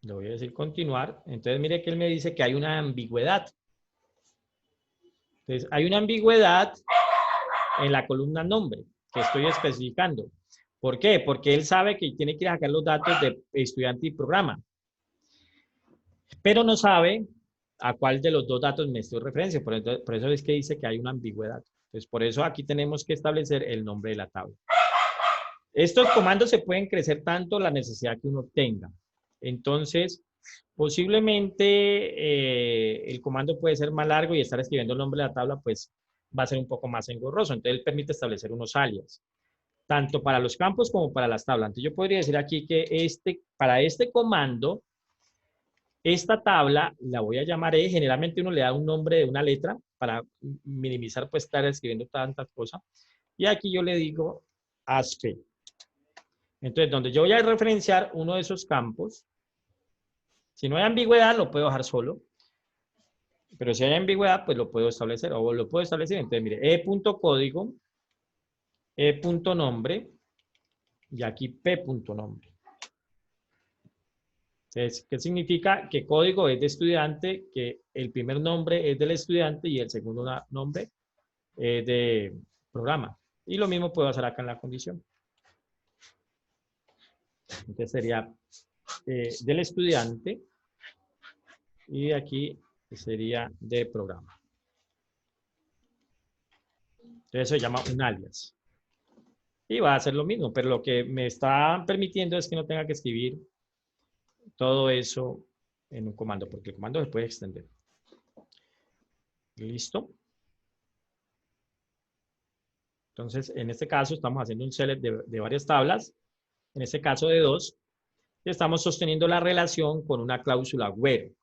S1: Le voy a decir continuar. Entonces, mire que él me dice que hay una ambigüedad. Entonces, hay una ambigüedad en la columna nombre que estoy especificando. ¿Por qué? Porque él sabe que tiene que sacar los datos de estudiante y programa, pero no sabe a cuál de los dos datos me estoy referencia. Por eso es que dice que hay una ambigüedad. Entonces, por eso aquí tenemos que establecer el nombre de la tabla. Estos comandos se pueden crecer tanto la necesidad que uno tenga. Entonces, posiblemente el comando puede ser más largo y estar escribiendo el nombre de la tabla, pues va a ser un poco más engorroso. Entonces, él permite establecer unos alias, tanto para los campos como para las tablas. Entonces, yo podría decir aquí que para este comando, esta tabla la voy a llamar E. Generalmente uno le da un nombre de una letra para minimizar, pues, estar escribiendo tantas cosas. Y aquí yo le digo ASP. Entonces, donde yo voy a referenciar uno de esos campos, si no hay ambigüedad, lo puedo dejar solo. Pero si hay ambigüedad, pues lo puedo establecer. O lo puedo establecer. Entonces, mire, e.código, e.nombre y aquí p.nombre. Entonces, ¿qué significa? Que código es de estudiante, que el primer nombre es del estudiante y el segundo nombre es de programa. Y lo mismo puedo hacer acá en la condición. Entonces sería del estudiante y aquí sería de programa. Entonces eso se llama un alias. Y va a hacer lo mismo, pero lo que me está permitiendo es que no tenga que escribir todo eso en un comando, porque el comando se puede extender. ¿Listo? Entonces, en este caso estamos haciendo un select de varias tablas, en este caso de 2, y estamos sosteniendo la relación con una cláusula where.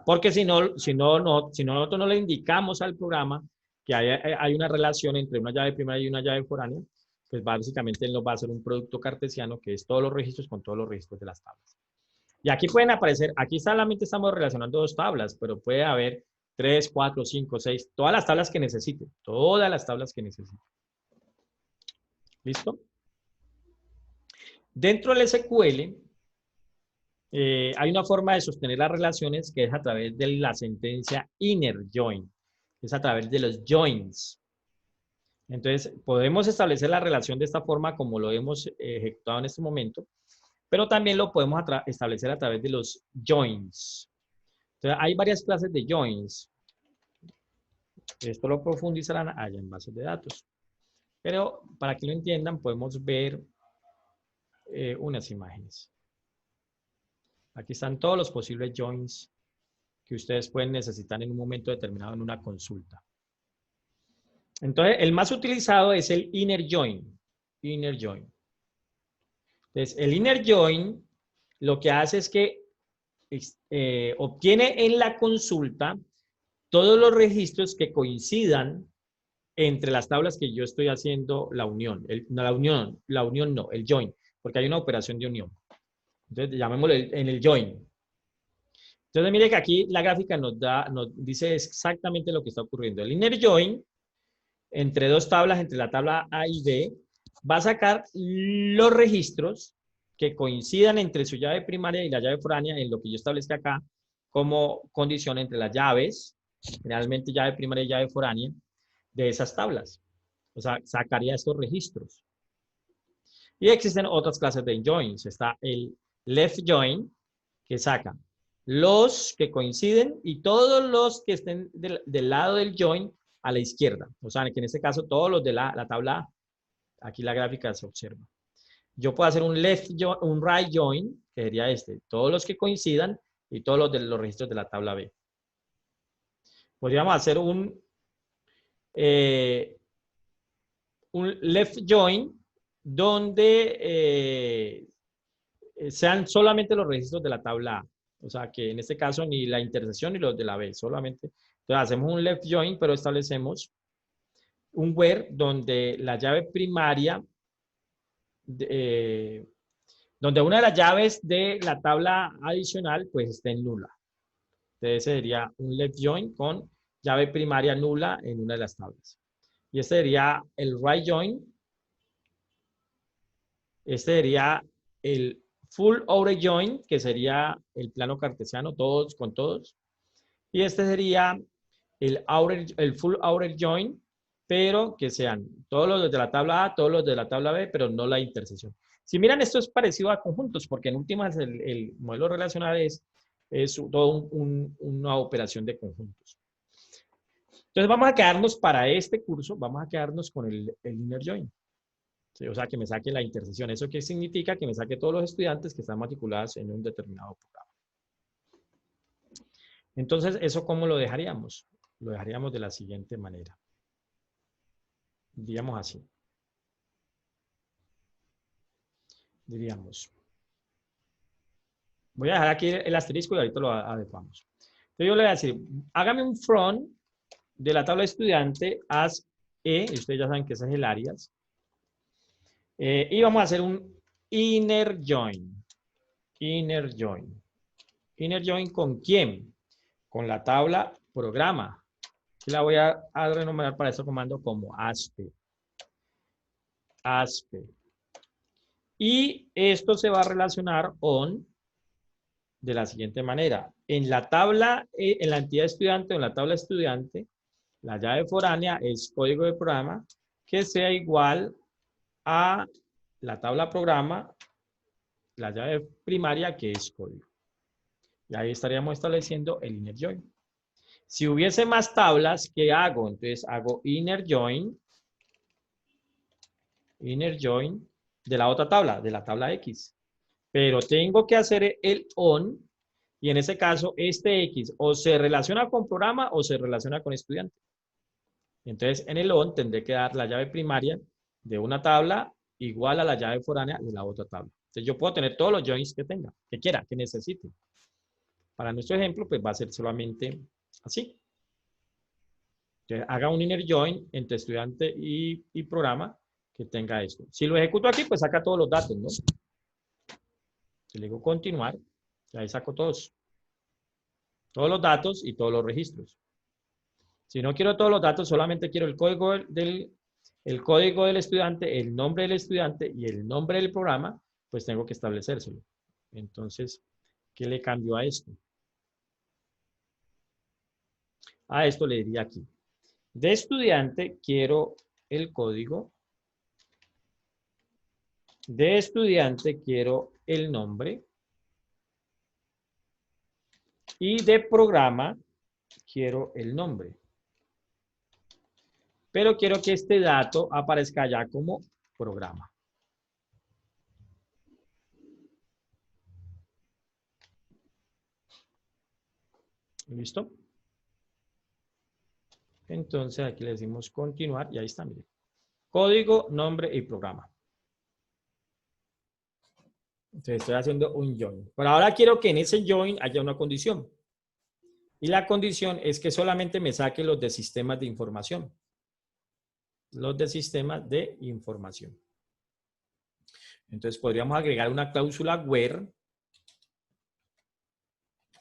S1: Porque si nosotros no le indicamos al programa que hay una relación entre una llave primaria y una llave foránea, pues básicamente él nos va a hacer un producto cartesiano que es todos los registros con todos los registros de las tablas. Y aquí pueden aparecer, aquí solamente estamos relacionando dos tablas, pero puede haber 3, 4, 5, 6, todas las tablas que necesite, todas las tablas que necesite. ¿Listo? Dentro del SQL, hay una forma de sostener las relaciones que es a través de la sentencia inner join, que es a través de los joins. Entonces, podemos establecer la relación de esta forma como lo hemos ejecutado en este momento, pero también lo podemos establecer a través de los joins. Entonces, hay varias clases de joins. Esto lo profundizarán allá en bases de datos. Pero para que lo entiendan, podemos ver unas imágenes. Aquí están todos los posibles joins que ustedes pueden necesitar en un momento determinado en una consulta. Entonces, el más utilizado es el inner join. Inner join. Entonces, el inner join lo que hace es que obtiene en la consulta todos los registros que coincidan entre las tablas que yo estoy haciendo la unión. La unión no, el join, porque hay una operación de unión. Entonces, llamémoslo en el join. Entonces, mire que aquí la gráfica nos dice exactamente lo que está ocurriendo. El inner join, entre dos tablas, entre la tabla A y B, va a sacar los registros que coincidan entre su llave primaria y la llave foránea en lo que yo establezca acá como condición entre las llaves, generalmente llave primaria y llave foránea, de esas tablas. O sea, sacaría estos registros. Y existen otras clases de joins. Está el left join, que saca los que coinciden y todos los que estén del lado del join a la izquierda. O sea, que en este caso todos los de la tabla A. Aquí la gráfica se observa. Yo puedo hacer un right join, que sería este. Todos los que coincidan y todos los de los registros de la tabla B. Podríamos hacer un left join donde sean solamente los registros de la tabla A. O sea, que en este caso ni la intersección ni los de la B, solamente. Entonces hacemos un left join, pero establecemos un where donde la llave primaria, donde una de las llaves de la tabla adicional, pues esté en nula. Entonces sería un left join con llave primaria nula en una de las tablas. Y este sería el right join. Este sería el full outer join, que sería el plano cartesiano, todos con todos. Y este sería el full outer join, pero que sean todos los de la tabla A, todos los de la tabla B, pero no la intersección. Si miran, esto es parecido a conjuntos, porque en últimas el modelo relacional es toda una operación de conjuntos. Entonces vamos a quedarnos para este curso, vamos a quedarnos con el inner join. ¿Sí? O sea, que me saque la intersección. ¿Eso qué significa? Que me saque todos los estudiantes que están matriculados en un determinado programa. Entonces, ¿eso cómo lo dejaríamos? Lo dejaríamos de la siguiente manera. Diríamos así. Diríamos. Voy a dejar aquí el asterisco y ahorita lo adecuamos. Entonces yo le voy a decir, hágame un from de la tabla de estudiante as E, y ustedes ya saben que ese es el alias. Y vamos a hacer un inner join. Inner join. Inner join ¿con quién? Con la tabla programa. Y la voy a renombrar para este comando como aspe. Aspe. Y esto se va a relacionar on de la siguiente manera. En la tabla, en la entidad estudiante o en la tabla estudiante, la llave foránea es código de programa que sea igual a la tabla programa, la llave primaria que es código. Y ahí estaríamos estableciendo el inner join. Si hubiese más tablas, ¿qué hago? Entonces hago inner join de la otra tabla, de la tabla X. Pero tengo que hacer el on, y en ese caso, este X o se relaciona con programa o se relaciona con estudiante. Entonces, en el on tendré que dar la llave primaria de una tabla igual a la llave foránea de la otra tabla. Entonces, yo puedo tener todos los joins que tenga, que quiera, que necesite. Para nuestro ejemplo, pues va a ser solamente así. Entonces, haga un inner join entre estudiante y programa que tenga esto. Si lo ejecuto aquí, pues saca todos los datos, ¿no? Si le digo continuar, ahí saco todos. Todos los datos y todos los registros. Si no quiero todos los datos, solamente quiero el código del estudiante, el nombre del estudiante y el nombre del programa, pues tengo que establecérselo. Entonces, ¿qué le cambio a esto? A esto le diría aquí. De estudiante quiero el código. De estudiante quiero el nombre. Y de programa quiero el nombre. Pero quiero que este dato aparezca ya como programa. ¿Listo? Entonces aquí le decimos continuar y ahí está, mire. Código, nombre y programa. Entonces estoy haciendo un join. Pero ahora quiero que en ese join haya una condición. Y la condición es que solamente me saque los de sistemas de información. Los de sistemas de información. Entonces podríamos agregar una cláusula where.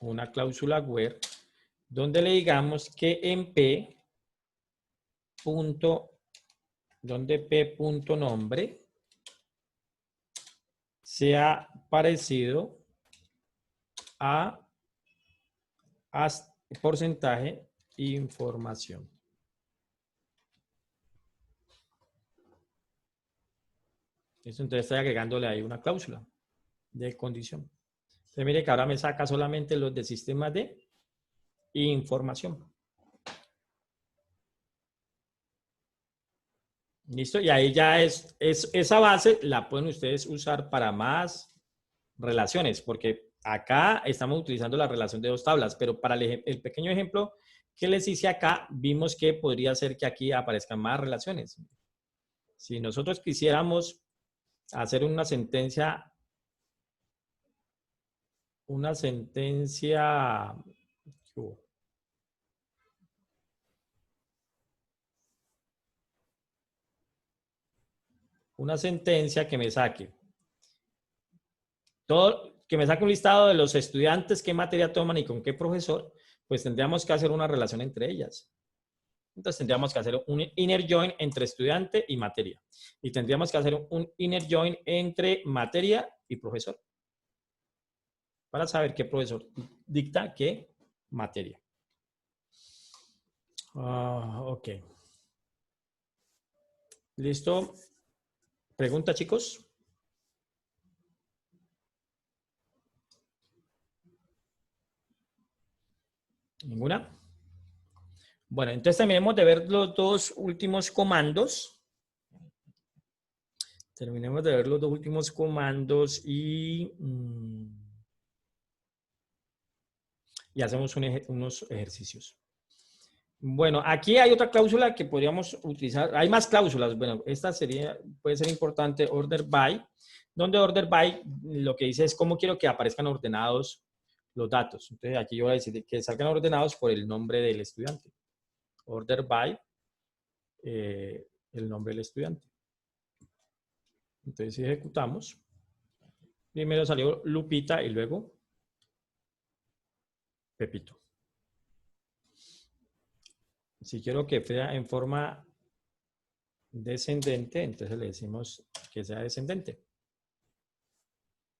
S1: Una cláusula where donde le digamos que en P punto, donde P punto nombre sea parecido a porcentaje información. Eso, entonces estoy agregándole ahí una cláusula de condición. Entonces mire que ahora me saca solamente los de sistemas de información. ¿Listo? Y ahí ya es esa base la pueden ustedes usar para más relaciones, porque acá estamos utilizando la relación de dos tablas, pero para el pequeño ejemplo que les hice acá, vimos que podría ser que aquí aparezcan más relaciones. Si nosotros quisiéramos hacer una sentencia una sentencia. Una sentencia que me saque que me saque un listado de los estudiantes, qué materia toman y con qué profesor, pues tendríamos que hacer una relación entre ellas. Entonces tendríamos que hacer un inner join entre estudiante y materia. Y tendríamos que hacer un inner join entre materia y profesor. Para saber qué profesor dicta qué materia. Ok. ¿Listo? ¿Pregunta, chicos? ¿Ninguna? Bueno, entonces terminemos de ver los dos últimos comandos. Terminemos de ver los dos últimos comandos y hacemos unos ejercicios. Bueno, aquí hay otra cláusula que podríamos utilizar. Hay más cláusulas. Bueno, esta puede ser importante, order by, donde order by lo que dice es cómo quiero que aparezcan ordenados los datos. Entonces aquí yo voy a decir que salgan ordenados por el nombre del estudiante. Order by el nombre del estudiante. Entonces si ejecutamos, primero salió Lupita y luego Pepito. Si quiero que sea en forma descendente, entonces le decimos que sea descendente.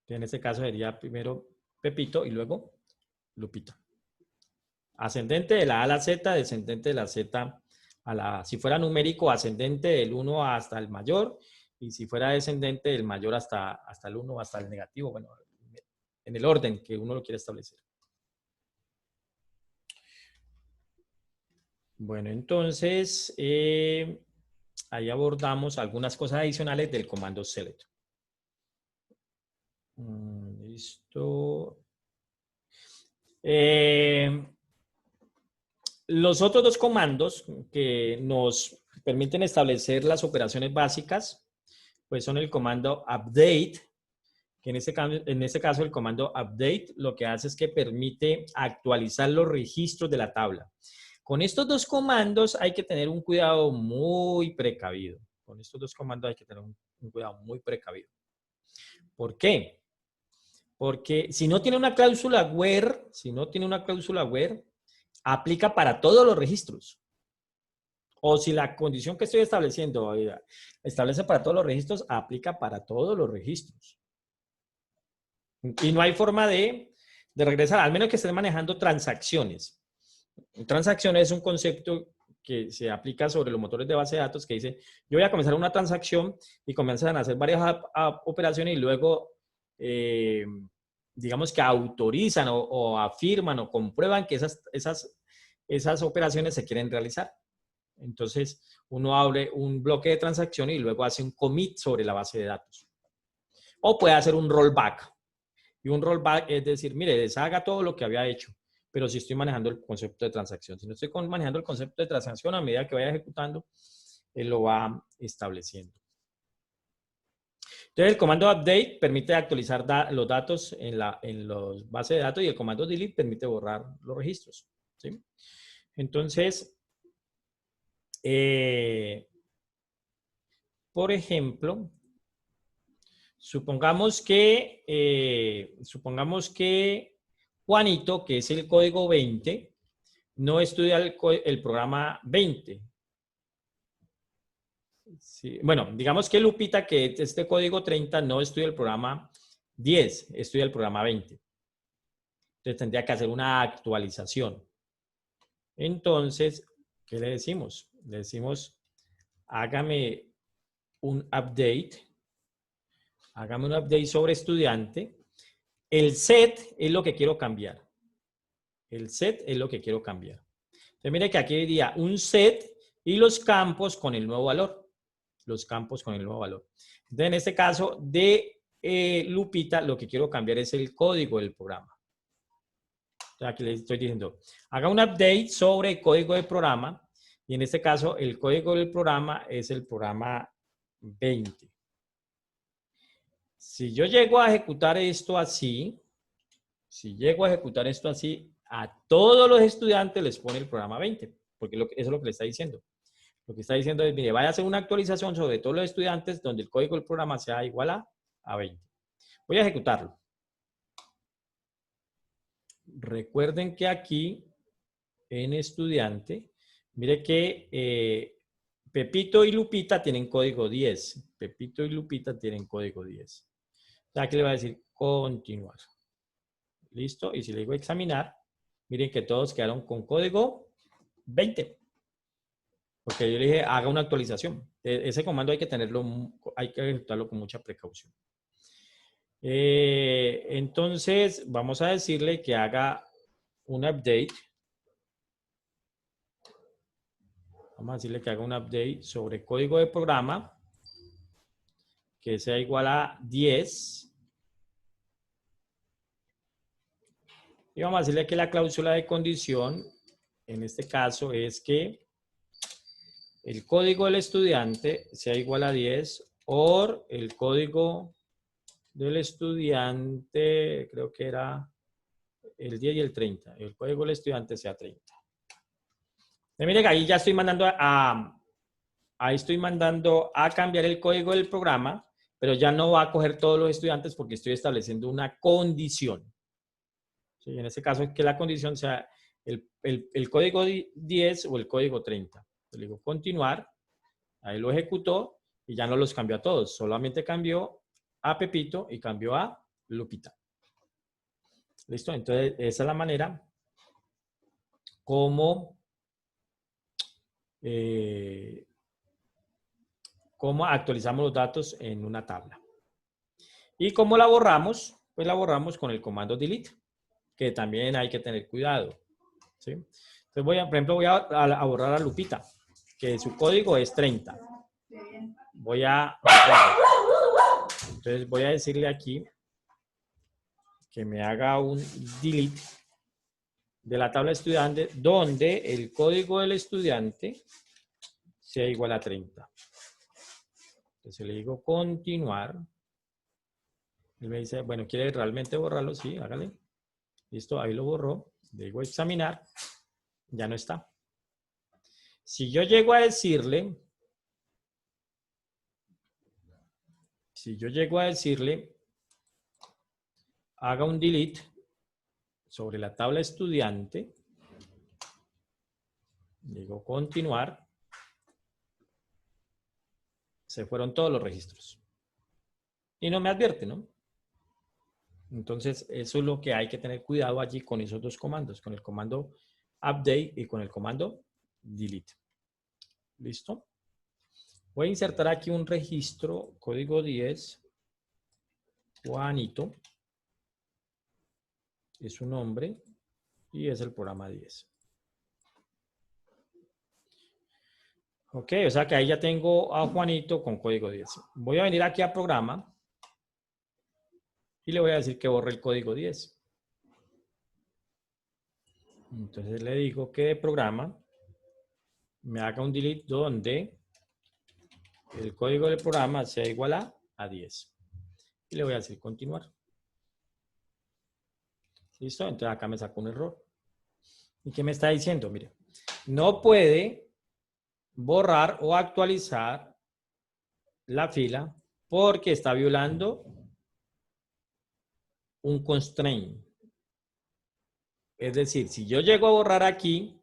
S1: En este caso sería primero Pepito y luego Lupita. Ascendente de la A a la Z, descendente de la Z a la A. Si fuera numérico, ascendente del 1 hasta el mayor, y si fuera descendente del mayor hasta el 1, hasta el negativo, bueno, en el orden que uno lo quiere establecer. Bueno, entonces, ahí abordamos algunas cosas adicionales del comando select. Listo. Los otros dos comandos que nos permiten establecer las operaciones básicas, pues son el comando update, que en este caso el comando update lo que hace es que permite actualizar los registros de la tabla. Con estos dos comandos hay que tener un cuidado muy precavido. Con estos dos comandos hay que tener un cuidado muy precavido. ¿Por qué? Porque si no tiene una cláusula where, aplica para todos los registros. O si la condición que estoy estableciendo establece para todos los registros, aplica para todos los registros. Y no hay forma de regresar, al menos que estén manejando transacciones. Transacciones es un concepto que se aplica sobre los motores de base de datos que dice, yo voy a comenzar una transacción y comienzan a hacer varias operaciones y luego, digamos que autorizan o afirman o comprueban que esas operaciones se quieren realizar. Entonces, uno abre un bloque de transacciones y luego hace un commit sobre la base de datos. O puede hacer un rollback. Y un rollback es decir, mire, deshaga todo lo que había hecho. Pero si estoy manejando el concepto de transacción. Si no estoy manejando el concepto de transacción, a medida que vaya ejecutando, él lo va estableciendo. Entonces, el comando update permite actualizar los datos en los bases de datos y el comando delete permite borrar los registros. ¿Sí? Entonces, por ejemplo, supongamos que Juanito, que es el código 20, no estudia el programa 20. Sí. Bueno, digamos que Lupita, que es este código 30, no estudia el programa 10, estudia el programa 20. Entonces tendría que hacer una actualización. Entonces, ¿qué le decimos? Le decimos, hágame un update sobre estudiante. El set es lo que quiero cambiar. Entonces, mire que aquí diría un set y los campos con el nuevo valor. Entonces, en este caso de Lupita, lo que quiero cambiar es el código del programa. Entonces, aquí le estoy diciendo, haga un update sobre el código del programa. Y en este caso, el código del programa es el programa 20. Si yo llego a ejecutar esto así, Si llego a ejecutar esto así, a todos los estudiantes les pone el programa 20, porque eso es lo que le está diciendo. Lo que está diciendo es, mire, vaya a hacer una actualización sobre todos los estudiantes donde el código del programa sea igual a 20. Voy a ejecutarlo. Recuerden que aquí, en estudiante, mire que Pepito y Lupita tienen código 10. Pepito y Lupita tienen código 10. O sea, aquí le va a decir continuar. ¿Listo? Y si le digo examinar, miren que todos quedaron con código 20. Porque yo le dije, haga una actualización. Ese comando hay que ejecutarlo con mucha precaución. Entonces, vamos a decirle que haga un update. Vamos a decirle que haga un update sobre código de programa que sea igual a 10. Y vamos a decirle que la cláusula de condición, en este caso, es que el código del estudiante sea igual a 10 o el código del estudiante, creo que era el 10 y el 30. El código del estudiante sea 30. Miren que ahí ya estoy mandando a cambiar el código del programa, pero ya no va a coger todos los estudiantes porque estoy estableciendo una condición. ¿Sí? En este caso es que la condición sea el código 10 o el código 30. Le digo continuar, ahí lo ejecutó y ya no los cambió a todos, solamente cambió a Pepito y cambió a Lupita. ¿Listo? Entonces, esa es la manera como actualizamos los datos en una tabla. ¿Y cómo la borramos? Pues la borramos con el comando delete, que también hay que tener cuidado. ¿Sí? Entonces, por ejemplo, voy a borrar a Lupita, que su código es 30. Entonces voy a decirle aquí que me haga un delete de la tabla estudiante donde el código del estudiante sea igual a 30. Entonces le digo continuar. Él me dice, bueno, ¿quiere realmente borrarlo? Sí, hágale. Listo, ahí lo borró. Le digo examinar. Ya no está. Si yo llego a decirle, haga un delete sobre la tabla estudiante, digo continuar, se fueron todos los registros. Y no me advierte, ¿no? Entonces, eso es lo que hay que tener cuidado allí con esos dos comandos, con el comando update y con el comando delete. ¿Listo? Voy a insertar aquí un registro, código 10, Juanito, es su nombre y es el programa 10. Ok, o sea que ahí ya tengo a Juanito con código 10. Voy a venir aquí a programa y le voy a decir que borre el código 10. Entonces le digo que de programa me haga un delete donde el código del programa sea igual a 10. Y le voy a decir continuar. ¿Listo? Entonces acá me sacó un error. ¿Y qué me está diciendo? Mire, no puede borrar o actualizar la fila porque está violando un constraint. Es decir, si yo llego a borrar aquí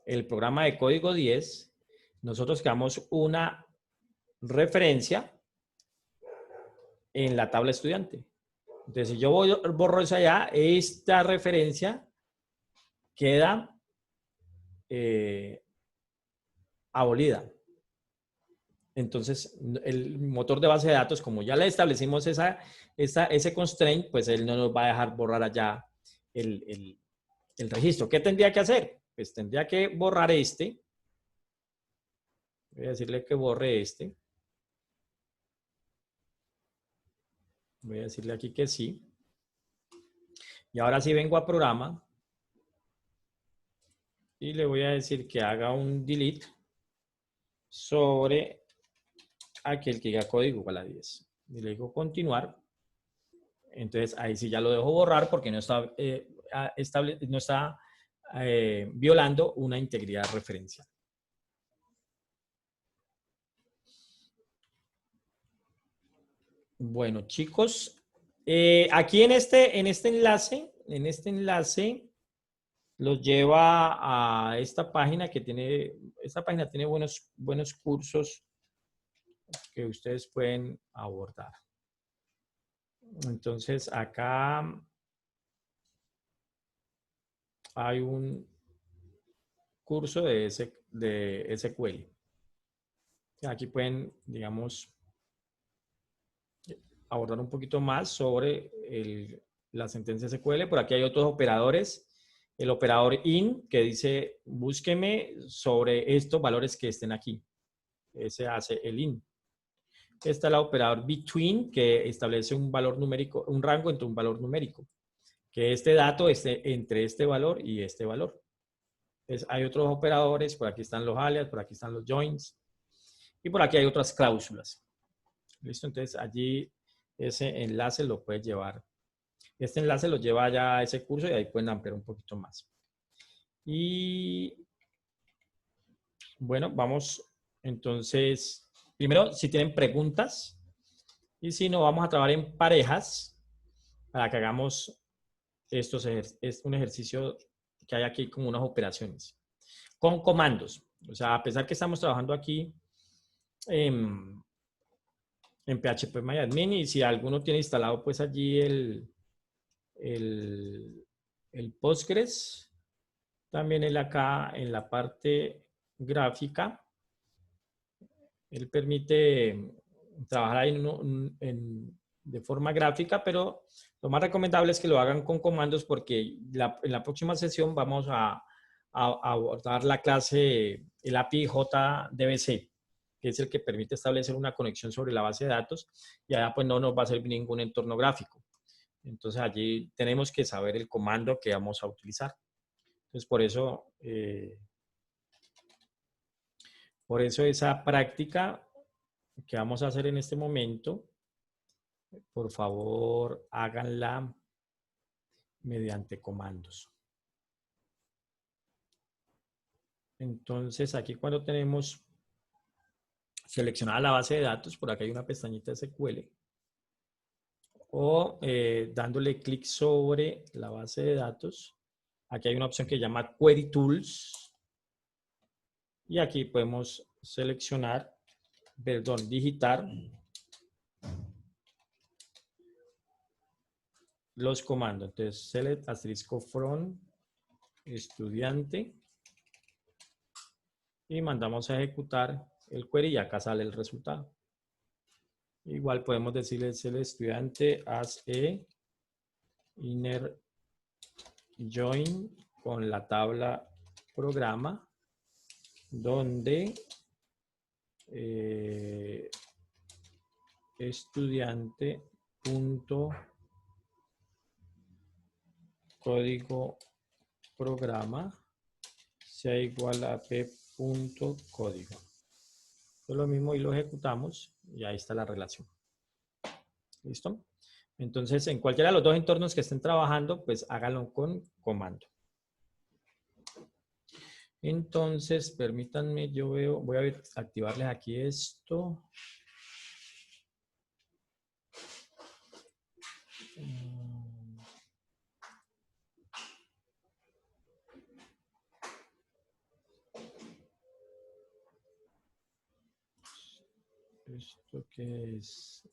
S1: el programa de código 10, nosotros creamos una referencia en la tabla estudiante. Entonces, si yo borro eso allá, esta referencia queda abolida. Entonces, el motor de base de datos, como ya le establecimos ese constraint, pues él no nos va a dejar borrar allá el registro. ¿Qué tendría que hacer? Pues tendría que borrar este. Voy a decirle que borre este. Voy a decirle aquí que sí. Y ahora sí vengo a programa. Y le voy a decir que haga un delete sobre aquel que diga código igual a 10. Y le digo continuar. Entonces ahí sí ya lo dejo borrar porque no está, no está violando una integridad referencial. Bueno, chicos, aquí en este enlace los lleva a esta página que tiene, esta página tiene buenos cursos que ustedes pueden abordar. Entonces, acá hay un curso de SQL. Aquí pueden, digamos, abordar un poquito más sobre la sentencia SQL. Por aquí hay otros operadores. El operador IN que dice, búsqueme sobre estos valores que estén aquí. Ese hace el IN. Está el operador between que establece un valor numérico, un rango entre un valor numérico. Que este dato esté entre este valor y este valor. Entonces, hay otros operadores, por aquí están los alias, por aquí están los joins, y por aquí hay otras cláusulas. ¿Listo? Entonces, allí ese enlace lo puedes llevar. Este enlace lo lleva ya a ese curso y ahí pueden ampliar un poquito más. Y bueno, vamos entonces, primero, si tienen preguntas, y si no, vamos a trabajar en parejas para que hagamos es un ejercicio que hay aquí como unas operaciones con comandos. O sea, a pesar que estamos trabajando aquí en PHPMyAdmin y si alguno tiene instalado pues allí el Postgres, también él acá en la parte gráfica, él permite trabajar ahí de forma gráfica, pero lo más recomendable es que lo hagan con comandos porque en la próxima sesión vamos a abordar la clase, el API JDBC, que es el que permite establecer una conexión sobre la base de datos y allá pues no nos va a servir ningún entorno gráfico. Entonces allí tenemos que saber el comando que vamos a utilizar. Entonces por eso esa práctica que vamos a hacer en este momento, por favor háganla mediante comandos. Entonces aquí cuando tenemos seleccionada la base de datos, por acá hay una pestañita de SQL, o dándole clic sobre la base de datos, aquí hay una opción que se llama Query Tools, y aquí podemos seleccionar, digitar los comandos. Entonces, select asterisco from estudiante y mandamos a ejecutar el query y acá sale el resultado. Igual podemos decirle el estudiante as inner join con la tabla programa donde estudiante punto código programa sea igual a p.código. Es lo mismo y lo ejecutamos y ahí está la relación. ¿Listo? Entonces, en cualquiera de los dos entornos que estén trabajando, pues háganlo con comando. Entonces, permítanme, voy a activarles aquí esto. ¿Esto qué es?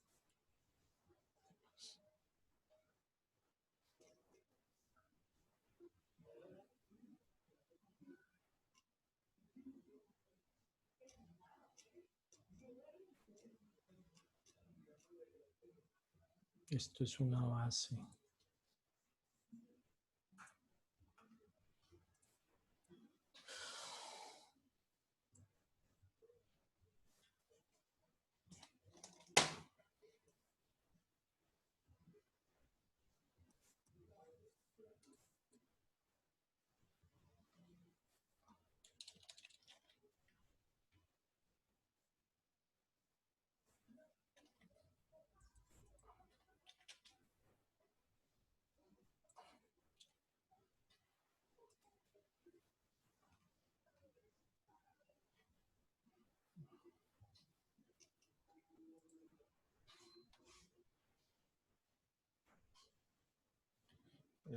S1: Esto es una base.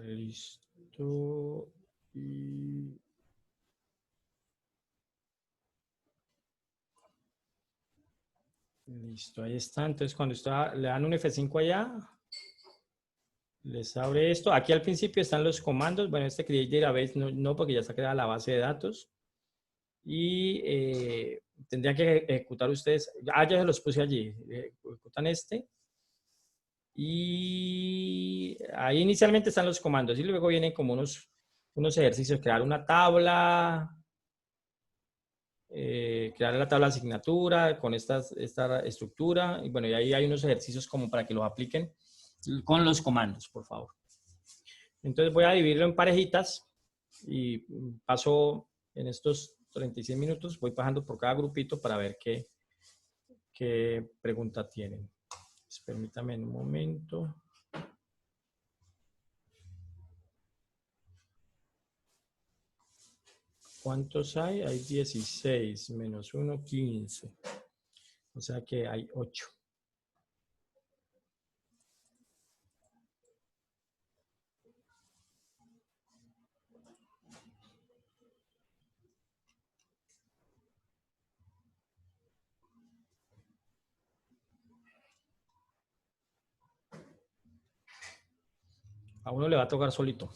S1: Listo. Y listo, ahí está. Entonces, cuando le dan un F5 allá, les abre esto. Aquí al principio están los comandos. Bueno, este create database no, porque ya está creada la base de datos. Y tendrían que ejecutar ustedes. Ya se los puse allí. Ejecutan este. Y ahí inicialmente están los comandos. Y luego vienen como unos ejercicios. Crear una tabla. Crear la tabla de asignatura con esta estructura. Y bueno, y ahí hay unos ejercicios como para que los apliquen con los comandos, por favor. Entonces voy a dividirlo en parejitas y paso en estos 36 minutos, voy pasando por cada grupito para ver qué pregunta tienen. Pues permítame un momento. ¿Cuántos hay? Hay 16 menos 1, 15. O sea que hay 8. A uno le va a tocar solito.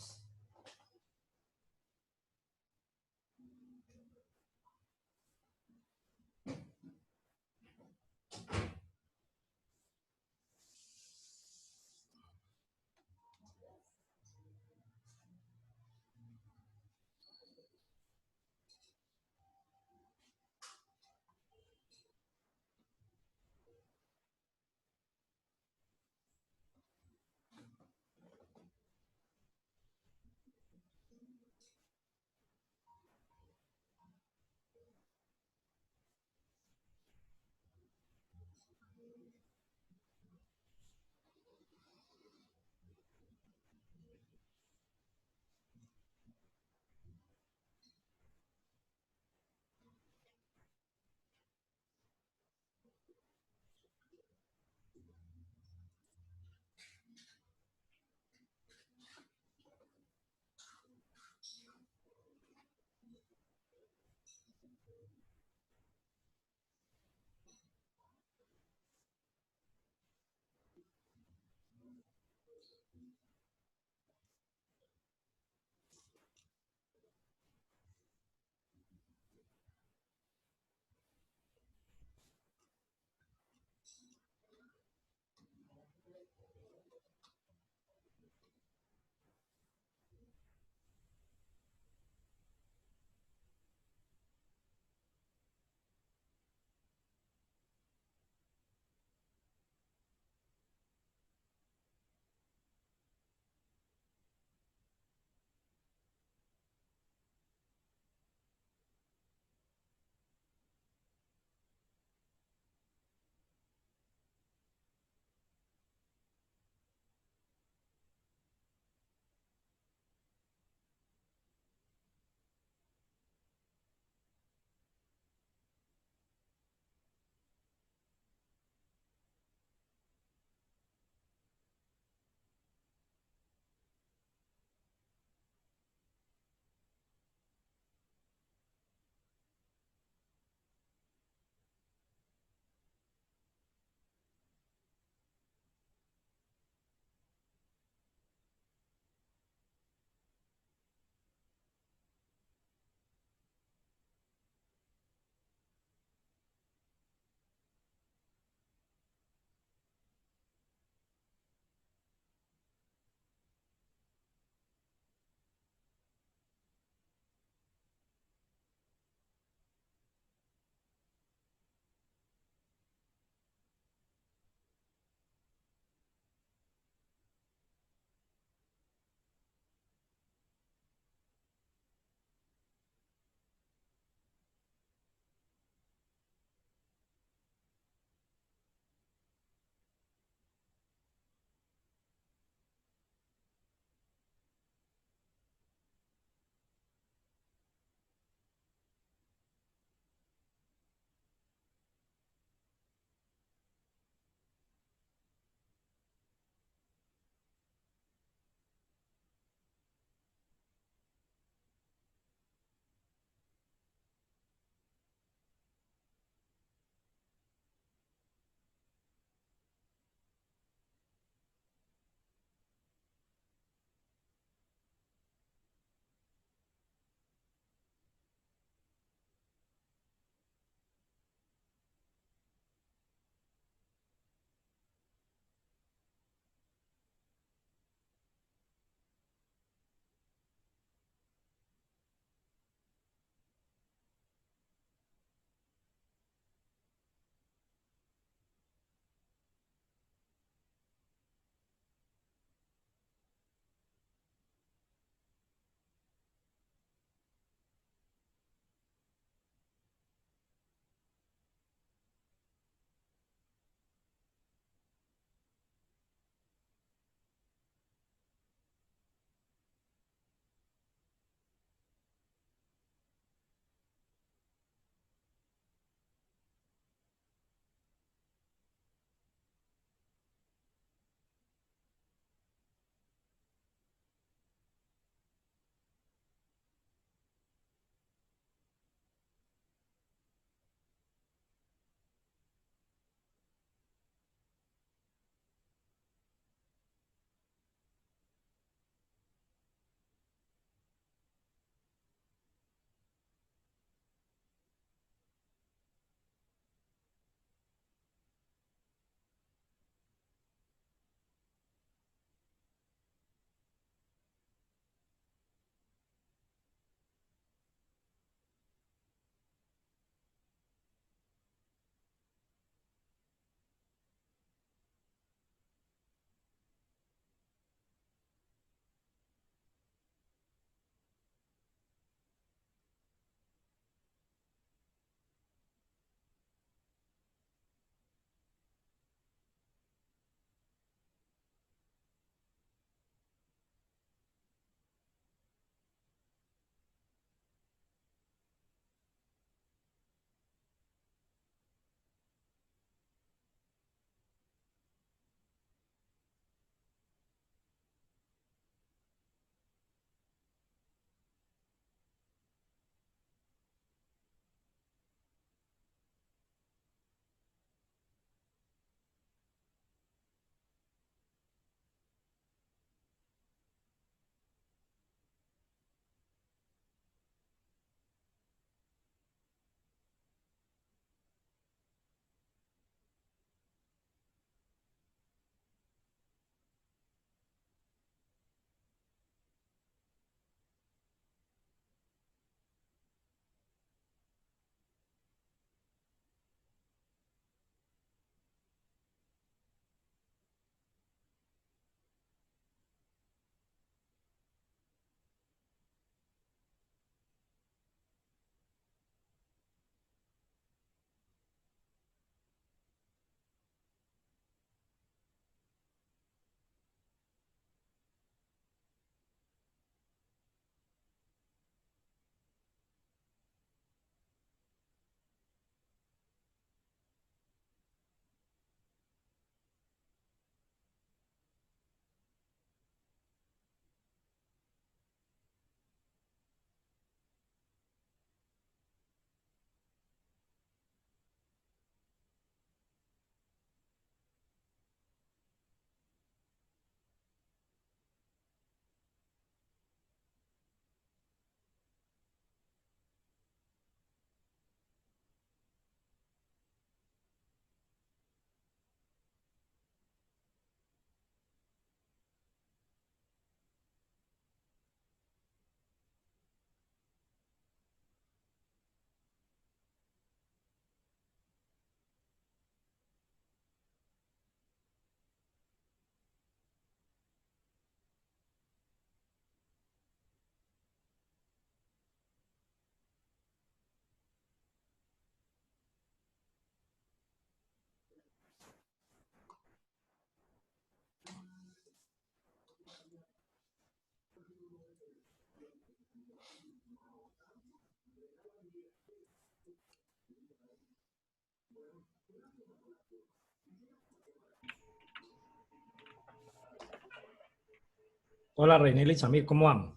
S1: Hola, Reinel y Samir, ¿cómo van?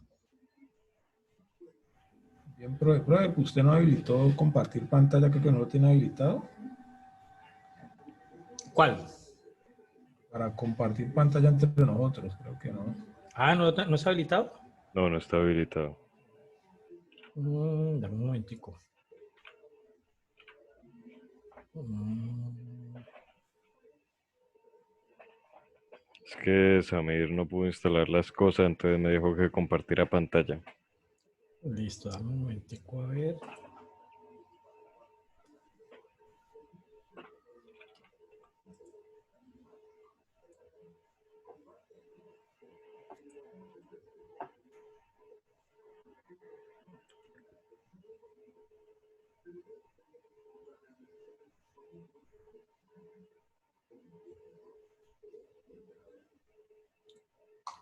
S4: Bien, profe, ¿usted no habilitó compartir pantalla? Creo que no lo tiene habilitado.
S1: ¿Cuál?
S4: Para compartir pantalla entre nosotros, creo que no.
S1: Ah, ¿no está habilitado?
S5: No, no está habilitado.
S1: Dame un momentico. Mm,
S5: Es que Samir no pudo instalar las cosas, entonces me dijo que compartiera pantalla.
S1: listo, dame un momentico, a ver.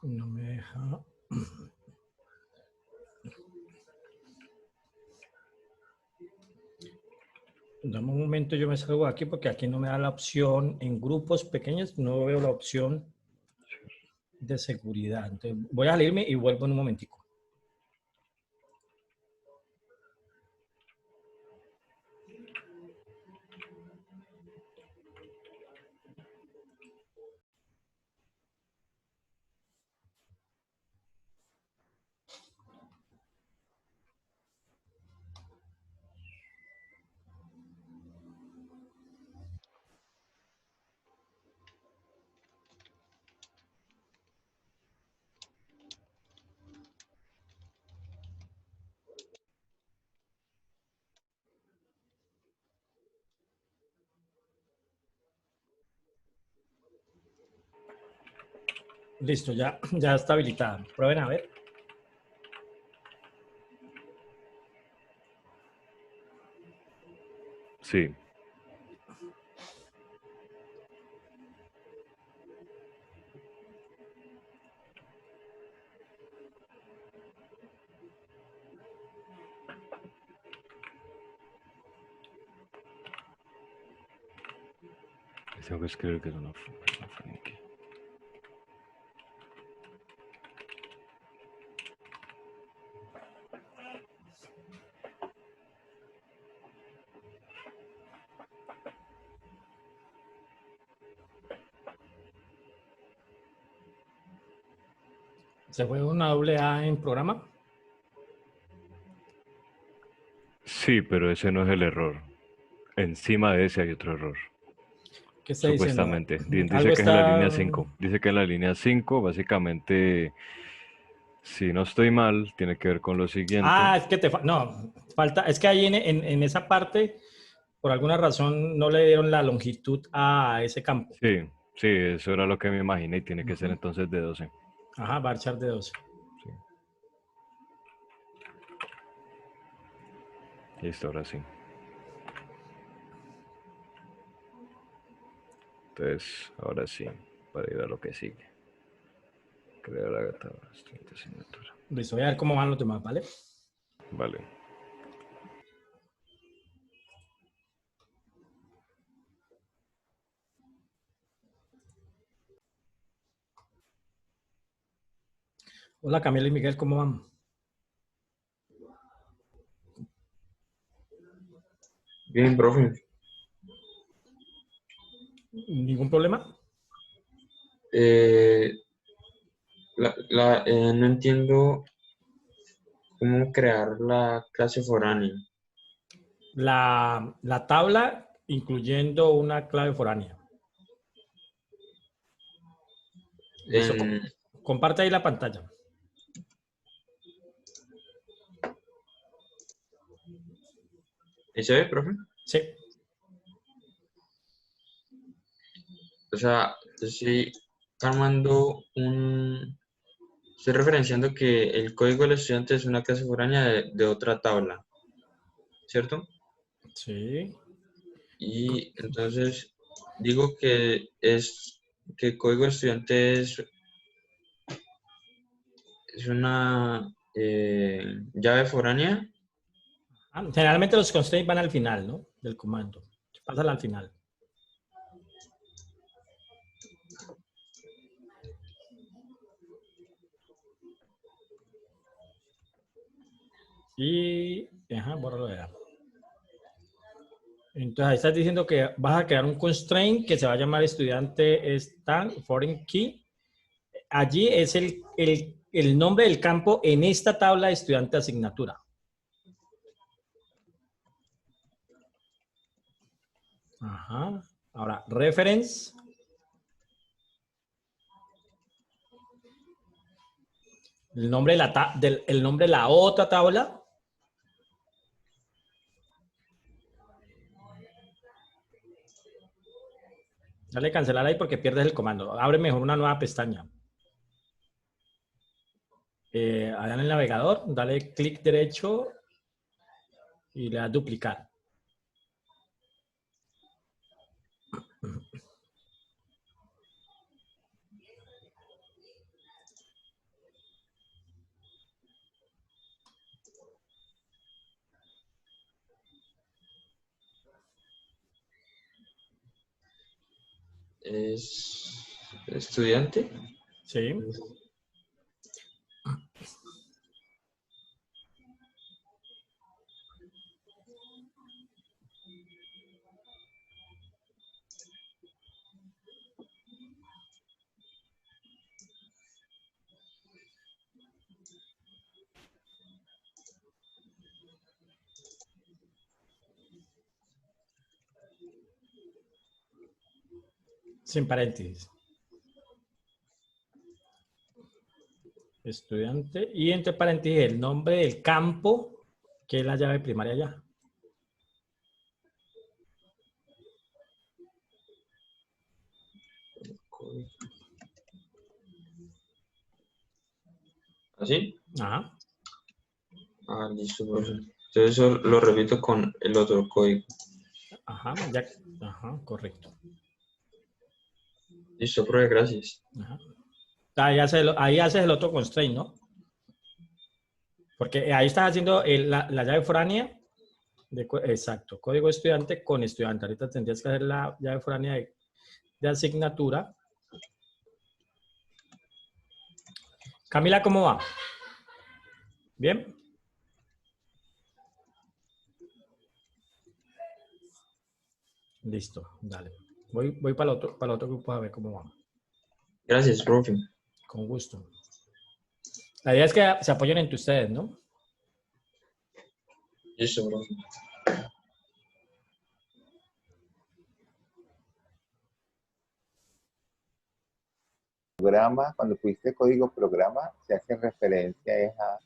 S1: No me deja. Dame un momento, yo me salgo de aquí porque aquí no me da la opción en grupos pequeños, no veo la opción de seguridad. Entonces voy a salirme y vuelvo en un momentico. Listo, ya está habilitada. Prueben a ver.
S5: Sí, tengo que escribir que es una Frankie.
S1: ¿Se fue una doble A en programa?
S5: Sí, pero ese no es el error. Encima de ese hay otro error.
S1: ¿Qué está diciendo?
S5: Supuestamente.
S1: Algo
S5: Dice que es en la
S1: está...
S5: línea 5. Dice que en la línea 5, básicamente, si no estoy mal, tiene que ver con lo siguiente.
S1: Ah, es que no, falta, es que ahí en esa parte, por alguna razón, no le dieron la longitud a ese campo.
S5: Sí, sí, eso era lo que me imaginé y tiene que ser entonces de 12.
S1: Ajá, varchar de 12.
S5: Sí. Listo, ahora sí. Entonces, ahora sí, para ir a lo que sigue. Crear la tabla, siguiente asignatura.
S1: Listo, voy a ver cómo van los demás, ¿vale?
S5: Vale.
S1: Hola Camila y Miguel, ¿cómo van?
S6: Bien, profe.
S1: ¿Ningún problema?
S6: Eh, no entiendo cómo crear la clase foránea.
S1: La tabla incluyendo una clave foránea. Listo, comparte ahí la pantalla.
S6: ¿Y se ve, profe?
S1: Sí.
S6: O sea, estoy armando estoy referenciando que el código del estudiante es una clase foránea de otra tabla, ¿cierto?
S1: Sí.
S6: Y entonces digo que el código del estudiante es una llave foránea
S1: Generalmente los constraints van al final, ¿no? Del comando. Pásala al final. Y, ajá, bórralo de ahí. Entonces ahí estás diciendo que vas a crear un constraint que se va a llamar estudiante foreign key. Allí es el nombre del campo en esta tabla de estudiante asignatura. Ajá. Ahora, reference. El nombre el nombre de la otra tabla. Dale cancelar ahí porque pierdes el comando. Abre mejor una nueva pestaña. Allá en el navegador, dale clic derecho y le das duplicar.
S6: Es estudiante.
S1: Sí. Sin paréntesis. Estudiante. Y entre paréntesis el nombre del campo, que es la llave primaria ya.
S6: ¿Así?
S1: Ajá.
S6: Ah, listo, profe. Entonces eso lo repito con el otro código.
S1: Ajá. Ya. Ajá. Correcto.
S6: Listo, profe, gracias.
S1: Ajá. Ahí haces el otro constraint, ¿no? Porque ahí estás haciendo la llave foránea. Exacto. Código estudiante con estudiante. Ahorita tendrías que hacer la llave foránea de asignatura. Camila, ¿cómo va? ¿Bien? Listo, dale. Voy para el otro grupo a ver cómo va.
S6: Gracias, profe.
S1: Con gusto. La idea es que se apoyen entre ustedes, ¿no?
S6: Listo, profe.
S7: Programa, cuando pusiste código programa, se hace referencia a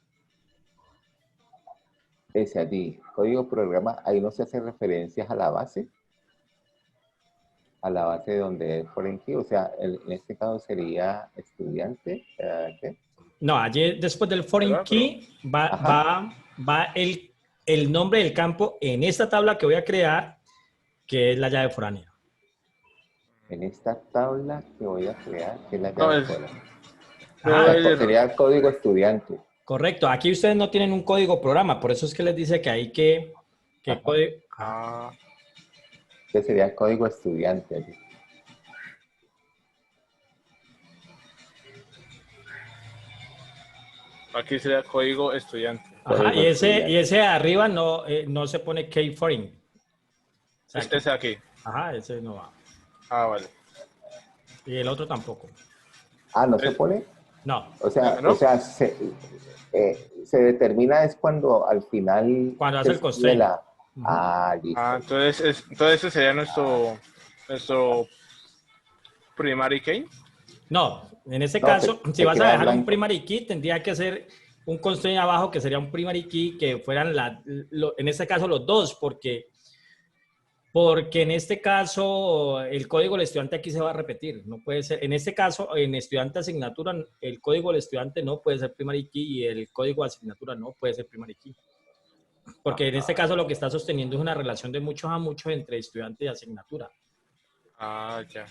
S7: ese a ti. Código programa, ahí no se hace referencias a la base donde es foreign key, o sea, en este caso sería estudiante. ¿Qué?
S1: No, allí después del foreign key va el nombre del campo en esta tabla que voy a crear, que es la llave foránea.
S7: En esta tabla que voy a crear, que es la
S8: No,
S7: llave
S8: es-
S7: fuera.
S1: Ah,
S7: Sería el código estudiante.
S1: correcto. Aquí ustedes no tienen un código programa, por eso es que les dice que hay que código.
S7: Que sería el código estudiante.
S8: Aquí sería código estudiante.
S1: Ajá,
S7: Código
S1: y
S7: estudiante.
S1: ese de arriba no se pone key foreign. O sea,
S8: Este aquí.
S1: ajá, ese no va.
S8: Ah, vale.
S1: Y el otro tampoco.
S7: Ah, ¿no se pone?
S1: No.
S7: O sea,
S8: ¿No?
S7: se determina es cuando al final
S1: Cuando hace
S7: se
S1: el
S7: escribe
S1: constraint.
S7: listo.
S8: Ah, entonces ese sería nuestro primary key.
S1: No, en este
S7: No,
S1: caso, si
S7: se
S1: vas a
S7: queda
S1: dejar un
S7: blanco.
S1: primary key, tendría que ser un constraint abajo que sería un primary key que fueran en este caso los dos, porque en este caso el código del estudiante aquí se va a repetir. No puede ser, en este caso, en estudiante asignatura, el código del estudiante no puede ser primary key y el código de asignatura no puede ser primary key. Porque en este caso lo que está sosteniendo es una relación de muchos a muchos entre estudiante y asignatura.
S8: Ah, ya.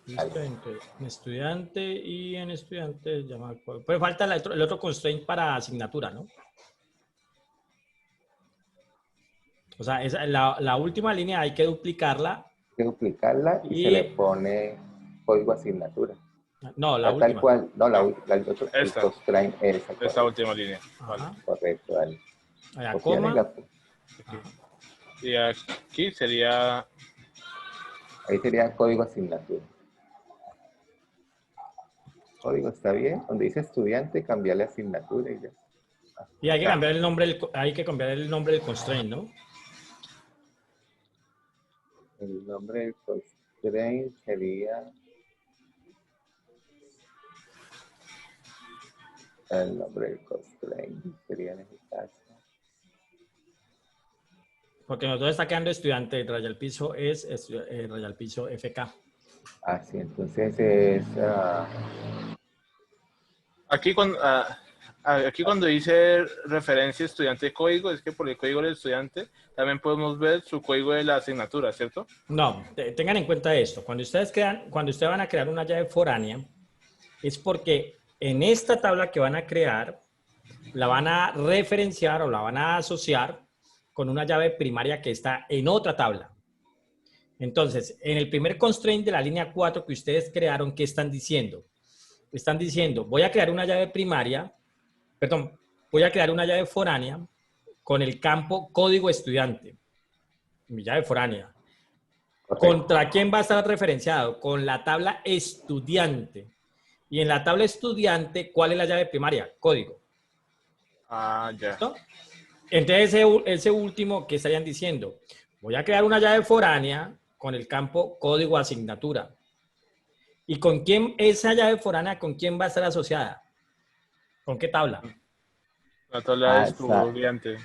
S1: Listo, entre estudiante y en estudiante llama. Pues falta el otro constraint para asignatura, ¿no? O sea, la última línea hay que duplicarla.
S7: Hay que duplicarla y se
S1: Y-
S7: le pone código asignatura.
S1: No, la
S7: Tal
S1: última.
S7: cual, no,
S8: No,
S7: el otro, el
S8: esta.
S7: constraint, esa,
S8: Esta
S7: correcto,
S8: última línea. Vale.
S1: Ajá.
S7: correcto, dale.
S1: Allá,
S7: Copiar y
S1: coma.
S7: la-
S8: Y aquí sería.
S7: ahí sería código asignatura. Código está bien. Donde dice estudiante, cambiarle asignatura y ya.
S1: Y hay que
S8: Ya.
S1: cambiar el nombre del constraint, ¿no?
S7: El nombre del constraint sería. El nombre del constraint sería en este caso.
S1: Porque nosotros está quedando estudiante, raya al piso es raya al piso FK.
S7: Ah, sí, entonces es.
S8: Aquí cuando dice referencia estudiante código, es que por el código del estudiante también podemos ver su código de la asignatura, ¿cierto?
S1: No, tengan en cuenta esto. Cuando ustedes van a crear una llave foránea, es porque en esta tabla que van a crear, la van a referenciar o la van a asociar con una llave primaria que está en otra tabla. Entonces, en el primer constraint de la línea 4 que ustedes crearon, ¿qué están diciendo? Están diciendo, voy a crear una llave primaria, perdón, voy a crear una llave foránea con el campo código estudiante. Mi llave foránea.
S7: Correcto.
S1: ¿Contra quién va a estar referenciado? Con la tabla estudiante. Y en la tabla estudiante, ¿cuál es la llave primaria? Código.
S8: Ah, ya.
S1: ¿Listo? Entonces, ese último, ¿qué estarían diciendo? Voy a crear una llave foránea con el campo código asignatura. ¿Y con quién esa llave foránea, con quién va a estar asociada? ¿Con qué tabla?
S8: La tabla de
S7: esa-
S8: estudiante.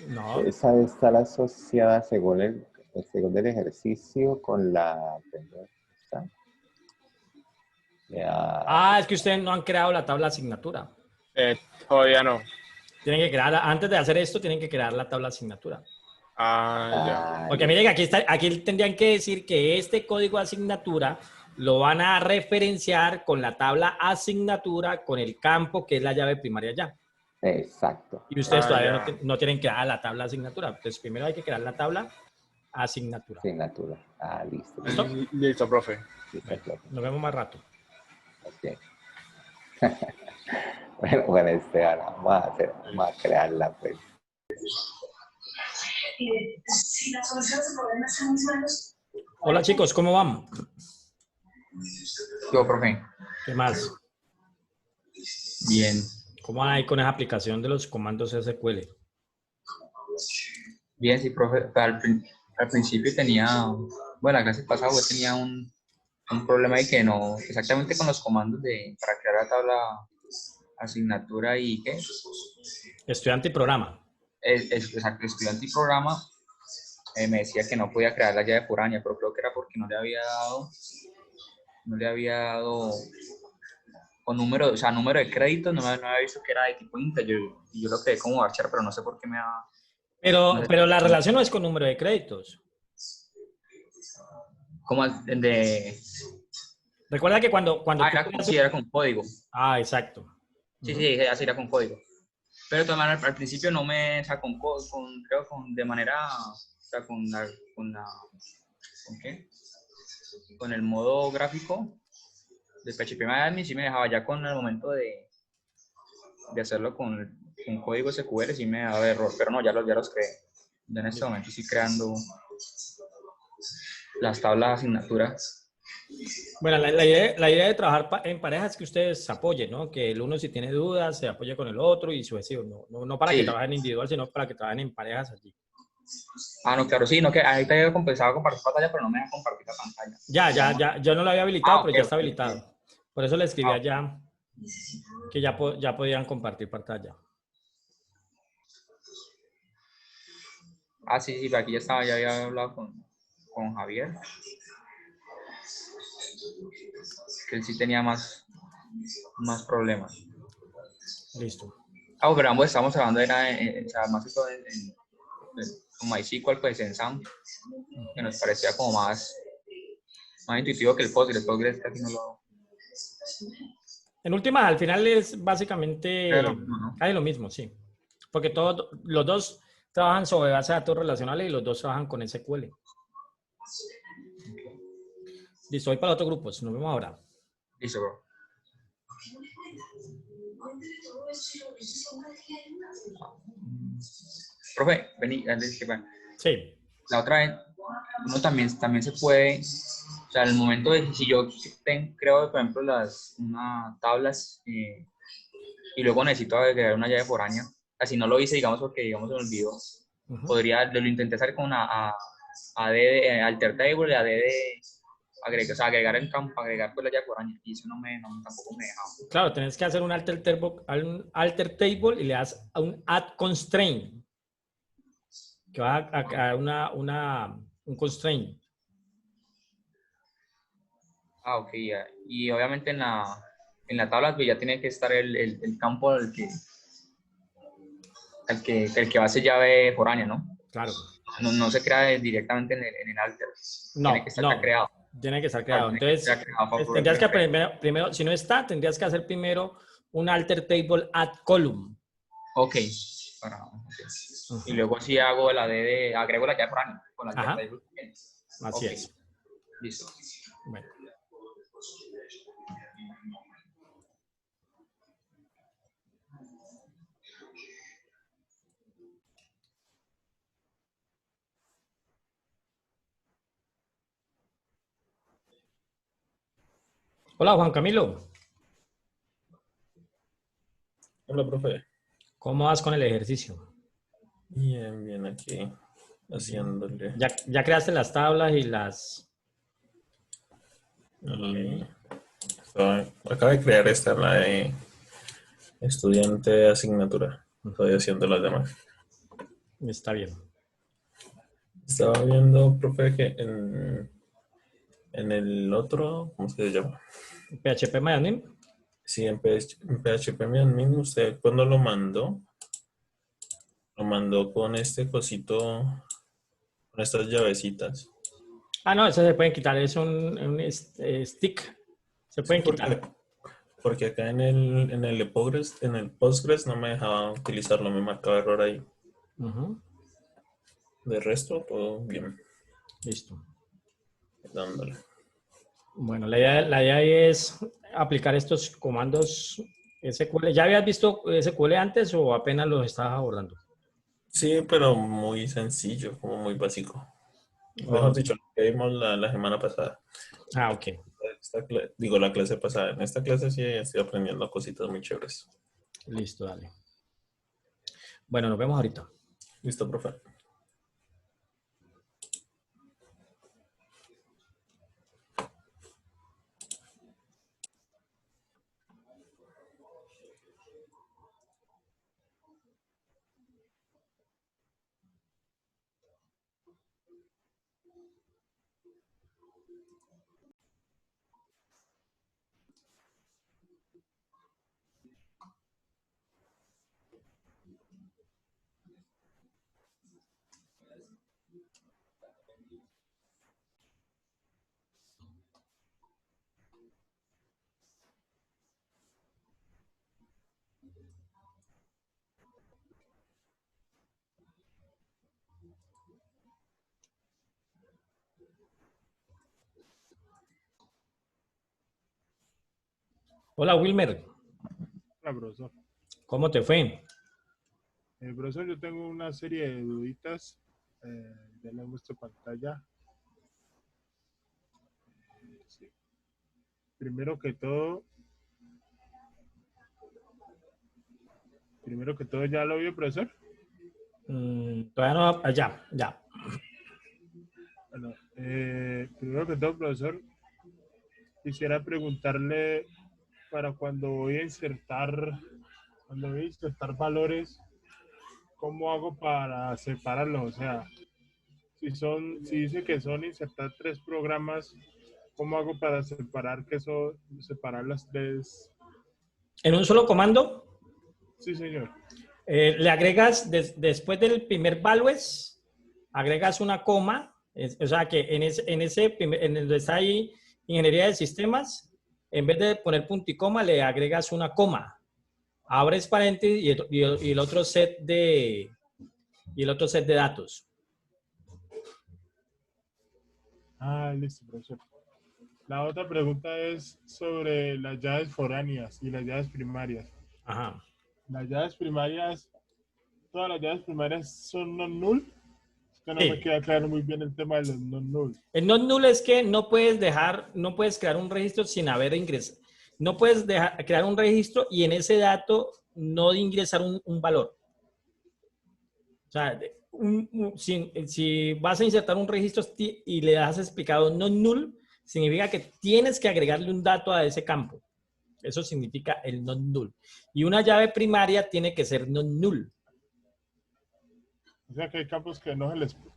S1: No.
S7: Esa debe estar asociada según el ejercicio con la. ¿Está? Ya.
S1: Ah, es que ustedes no han creado la tabla asignatura.
S8: Todavía no.
S1: Tienen que crear, antes de hacer esto, tienen que crear la tabla asignatura.
S8: Ah, ya.
S1: Porque miren que aquí tendrían que decir que este código asignatura lo van a referenciar con la tabla asignatura con el campo que es la llave primaria ya.
S7: Exacto.
S1: Y ustedes
S8: Ah,
S1: todavía
S8: ya.
S1: no tienen creada la tabla asignatura. Entonces primero hay que crear la tabla asignatura.
S7: Asignatura. Ah, listo.
S1: ¿Listo?
S8: Listo, profe.
S7: Listo, claro.
S1: Nos vemos más rato.
S7: Ok. Bueno, Esteban, vamos a crearla, pues.
S9: Si la solución se problema está en mis manos.
S1: Hola chicos, ¿cómo van?
S10: Yo, profe.
S1: ¿Qué más?
S10: Bien.
S1: ¿Cómo hay con esa aplicación de los comandos SQL?
S10: Bien, sí, profe. Al principio tenía, bueno, la clase pasada yo tenía un problema de que no, exactamente con los comandos para crear la tabla asignatura y qué.
S1: Estudiante y programa.
S10: Exacto, estudiante y programa. Me decía que no podía crear la llave foránea, pero creo que era porque no le había dado con número, o sea, número de créditos, no había visto que era de tipo integer, y yo lo creé como varchar, pero no sé por qué me da.
S1: Pero la relación no es con número de créditos.
S10: Como de.
S1: Recuerda que cuando
S10: era con código.
S1: Ah, exacto.
S10: Sí, así era con código. Pero de todas maneras, al principio no me, o sea, de manera, o sea, ¿con qué? Con el modo gráfico de PHP sí me dejaba, ya con el momento de hacerlo con código SQL sí me daba error, pero no, ya los creé. Ya en este momento estoy creando las tablas de asignaturas.
S1: Bueno, la idea de trabajar en pareja es que ustedes se apoyen, ¿no? Que el uno si tiene dudas se apoye con el otro y sucesivo. No para que trabajen individual, sino para que trabajen en parejas allí.
S10: Ah, no, claro, sí, no, que ahí te había compensado compartir pantalla, pero no me deja compartir la pantalla.
S1: Ya, yo no lo había habilitado, pero
S10: okay,
S1: ya está habilitado. Por eso le escribí
S10: okay.
S1: allá que ya podían compartir pantalla.
S10: Ah, sí, aquí ya había hablado con Javier. Que él sí tenía más problemas.
S1: Listo.
S10: Pero ambos estamos hablando o sea, más que todo con MySQL, pues en SAM, que nos parecía como más intuitivo que el Postgres casi no lo.
S1: En última, al final es básicamente
S10: Pero,
S1: hay lo mismo, sí. Porque los dos trabajan sobre base de datos relacionales y los dos trabajan con SQL. Listo, voy para otro grupo. Nos vemos ahora.
S10: Listo, bro. Profe, vení, antes que va.
S1: Sí.
S10: La otra vez, uno también se puede, o sea, en el momento de, si yo creo, por ejemplo, unas tablas y luego necesito agregar una llave foránea, así no lo hice, digamos, porque, digamos, se me olvidó, lo intenté hacer con una alter table, agregar, o sea, agregar el campo, agregar pues la llave foránea, y eso tampoco me dejaba.
S1: Claro, tenés que hacer un alter table y le das a un add constraint, que va a un constraint.
S10: Ah, ok, ya. Y obviamente en la tabla pues ya tiene que estar el campo el que va a ser llave foránea, ¿no?
S1: Claro.
S10: No se crea directamente en el alter.
S1: No,
S10: tiene que estar ya creado.
S1: Tiene que estar creado.
S10: Claro,
S1: Entonces, tendrías que primero, si no está, tendrías que hacer primero un alter table add column.
S10: Ok. Y luego si hago agrego la llave foránea con la llave table.
S1: Así es.
S10: Listo.
S1: Bueno. Hola, Juan Camilo.
S2: Hola, profe.
S1: ¿Cómo vas con el ejercicio?
S2: Bien, aquí haciéndole.
S1: ¿Ya creaste las tablas y las...?
S2: Acabo de crear la de estudiante de asignatura. Estoy haciendo las demás.
S1: Está bien.
S2: Estaba viendo, profe, que en el otro, ¿cómo se llama?
S1: PHP-MyAdmin.
S2: Sí, en PHP-MyAdmin, usted cuando lo mandó con este cosito, con estas llavecitas.
S1: Ah, no, eso se pueden quitar, es un stick. Se pueden quitar.
S2: Porque acá en el Postgres no me dejaba utilizarlo, me marcaba error ahí. De resto, todo bien.
S1: Listo.
S2: Dándole.
S1: Bueno, la idea es aplicar estos comandos SQL. ¿Ya habías visto SQL antes o apenas los estabas abordando?
S2: Sí, pero muy sencillo, como muy básico. Mejor dicho, lo que vimos la semana pasada.
S1: Ah, ok.
S2: La clase pasada. En esta clase sí estoy aprendiendo cositas muy chéveres.
S1: Listo, dale. Bueno, nos vemos ahorita.
S2: Listo, profe.
S1: Hola, Wilmer.
S11: Hola, profesor.
S1: ¿Cómo te fue?
S11: Profesor, yo tengo una serie de duditas. Ya le muestro pantalla. Sí. Primero que todo, ¿ya lo vio, profesor?
S1: Todavía no, ya.
S11: Bueno, primero que todo, profesor, quisiera preguntarle para cuando voy a insertar valores, ¿cómo hago para separarlos? O sea, si dice que son insertar 3 programas, ¿cómo hago para separar las 3?
S1: ¿En un solo comando?
S11: Sí, señor.
S1: Le agregas, después del primer values, agregas una coma, o sea que en donde está ahí ingeniería de sistemas, en vez de poner punto y coma, le agregas una coma. Abres paréntesis y el otro set de y el otro set de datos.
S11: Ah, listo, profesor. La otra pregunta es sobre las llaves foráneas y las llaves primarias.
S1: Ajá.
S11: Las llaves primarias, todas las llaves primarias son non-null. Es que no
S1: Sí.
S11: me queda claro muy bien el tema de los non-null.
S1: El non-null es que no puedes crear un registro sin haber ingresado. No puedes crear un registro y en ese dato no ingresar un valor. O sea, si vas a insertar un registro y le has explicado non-null, significa que tienes que agregarle un dato a ese campo. Eso significa el non-null. Y una llave primaria tiene que ser non-null.
S11: O sea que hay campos que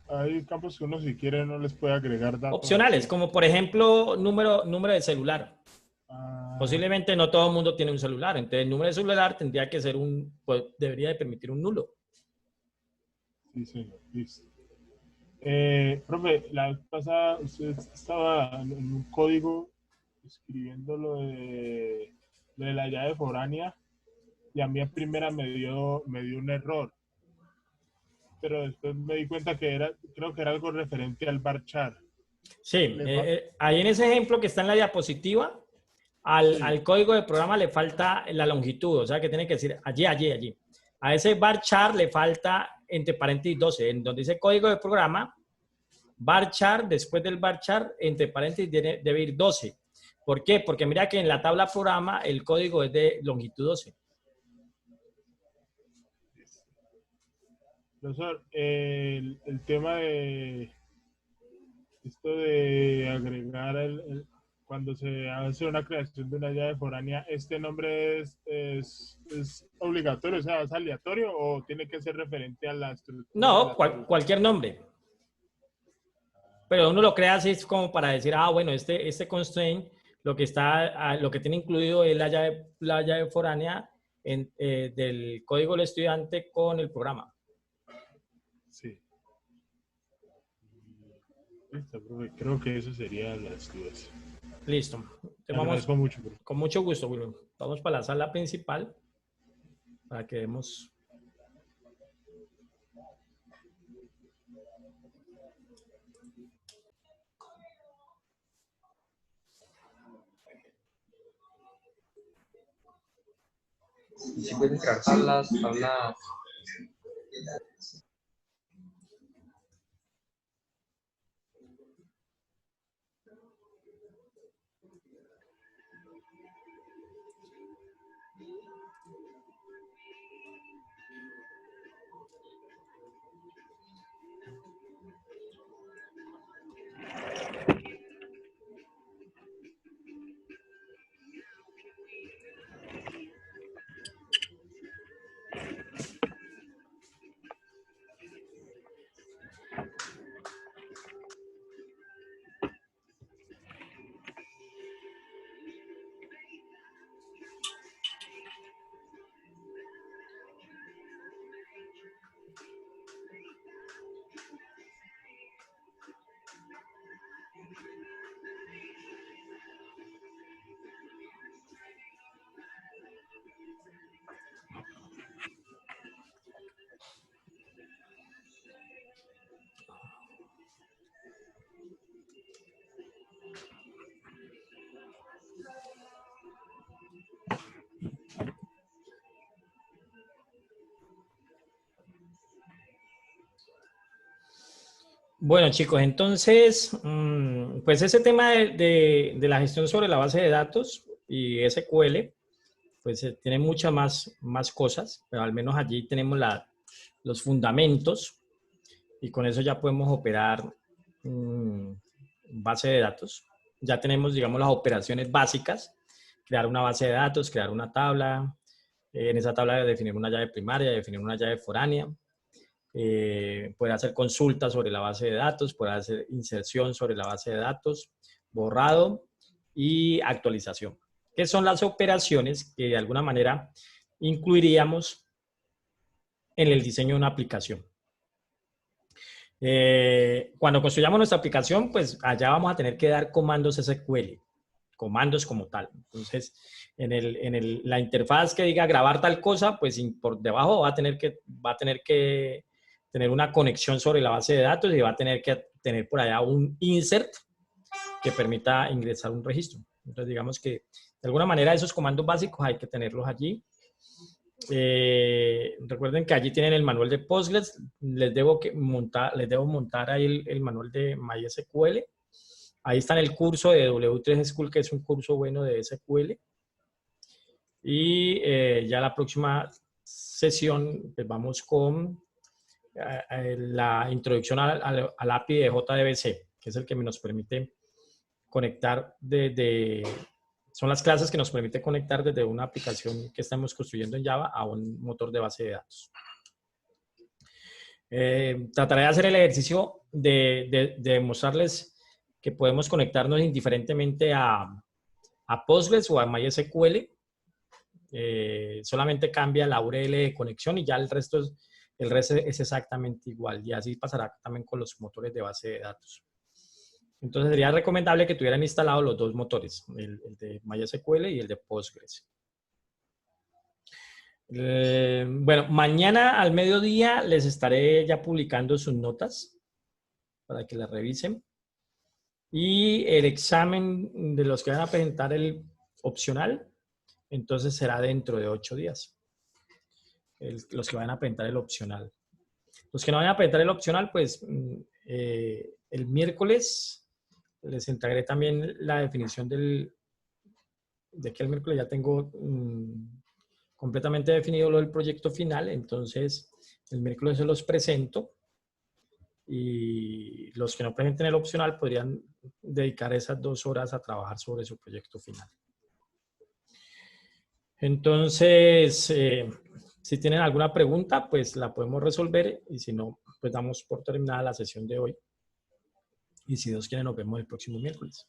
S11: hay campos que uno si quiere no les puede agregar datos.
S1: Opcionales, como por ejemplo número de celular.
S11: Ah,
S1: Posiblemente no todo el mundo tiene un celular, entonces el número de celular tendría que ser debería de permitir un nulo.
S11: sí, señor. Listo. Profe, la vez pasada usted estaba en un código escribiendo lo de la llave foránea y a mí a primera me dio un error. Pero después me di cuenta que creo que era algo referente al varchar.
S1: Sí, ahí en ese ejemplo que está en la diapositiva, al,
S11: Sí.
S1: al código de programa le falta la longitud, o sea que tiene que decir allí. A ese varchar le falta entre paréntesis 12, en donde dice código de programa, varchar, después del varchar, entre paréntesis debe ir 12. ¿Por qué? Porque mira que en la tabla programa el código es de longitud 12.
S11: Profesor, el tema de esto de agregar cuando se hace una creación de una llave foránea, ¿este nombre es obligatorio, o sea, es aleatorio o tiene que ser referente a la estructura?
S1: No, cualquier nombre. Pero uno lo crea así como para decir, bueno, este constraint, lo que tiene incluido es la llave foránea del código del estudiante con el programa.
S11: Sí. Listo, profe. Creo que eso sería las dudas.
S1: Listo.
S11: Te agradezco mucho, profe.
S1: Con mucho gusto, William. Vamos para la sala principal para que vemos.
S6: Y si pueden crear tablas.
S1: Bueno, chicos, entonces, pues ese tema de la gestión sobre la base de datos y SQL, pues tiene muchas más cosas, pero al menos allí tenemos los fundamentos y con eso ya podemos operar base de datos. Ya tenemos, digamos, las operaciones básicas, crear una base de datos, crear una tabla, en esa tabla definir una llave primaria, definir una llave foránea, poder hacer consultas sobre la base de datos, poder hacer inserción sobre la base de datos, borrado y actualización. ¿Qué son las operaciones que de alguna manera incluiríamos en el diseño de una aplicación? Cuando construyamos nuestra aplicación, pues allá vamos a tener que dar comandos SQL, comandos como tal. Entonces, la interfaz que diga grabar tal cosa, pues por debajo va a tener que tener una conexión sobre la base de datos y va a tener que tener por allá un insert que permita ingresar un registro. Entonces, digamos que de alguna manera esos comandos básicos hay que tenerlos allí. Recuerden que allí tienen el manual de Postgres. Les debo montar ahí el manual de MySQL. Ahí está en el curso de W3 School, que es un curso bueno de SQL. Y ya la próxima sesión, pues vamos con la introducción al API de JDBC, que es el que nos permite conectar son las clases que nos permite conectar desde una aplicación que estamos construyendo en Java a un motor de base de datos. Trataré de hacer el ejercicio de mostrarles que podemos conectarnos indiferentemente a Postgres o a MySQL. Solamente cambia la URL de conexión y ya el resto es exactamente igual. Y así pasará también con los motores de base de datos. Entonces sería recomendable que tuvieran instalados los dos motores, el de MySQL y el de Postgres. Bueno, mañana al mediodía les estaré ya publicando sus notas para que las revisen. Y el examen de los que van a presentar el opcional, entonces será dentro de 8 días. Los que van a presentar el opcional. Los que no van a presentar el opcional, pues el miércoles les entregaré también la definición de que el miércoles ya tengo completamente definido lo del proyecto final. Entonces, el miércoles se los presento. Y los que no presenten el opcional podrían dedicar esas 2 horas a trabajar sobre su proyecto final. Entonces, si tienen alguna pregunta, pues la podemos resolver. Y si no, pues damos por terminada la sesión de hoy. Y si Dios quiere, nos vemos el próximo miércoles.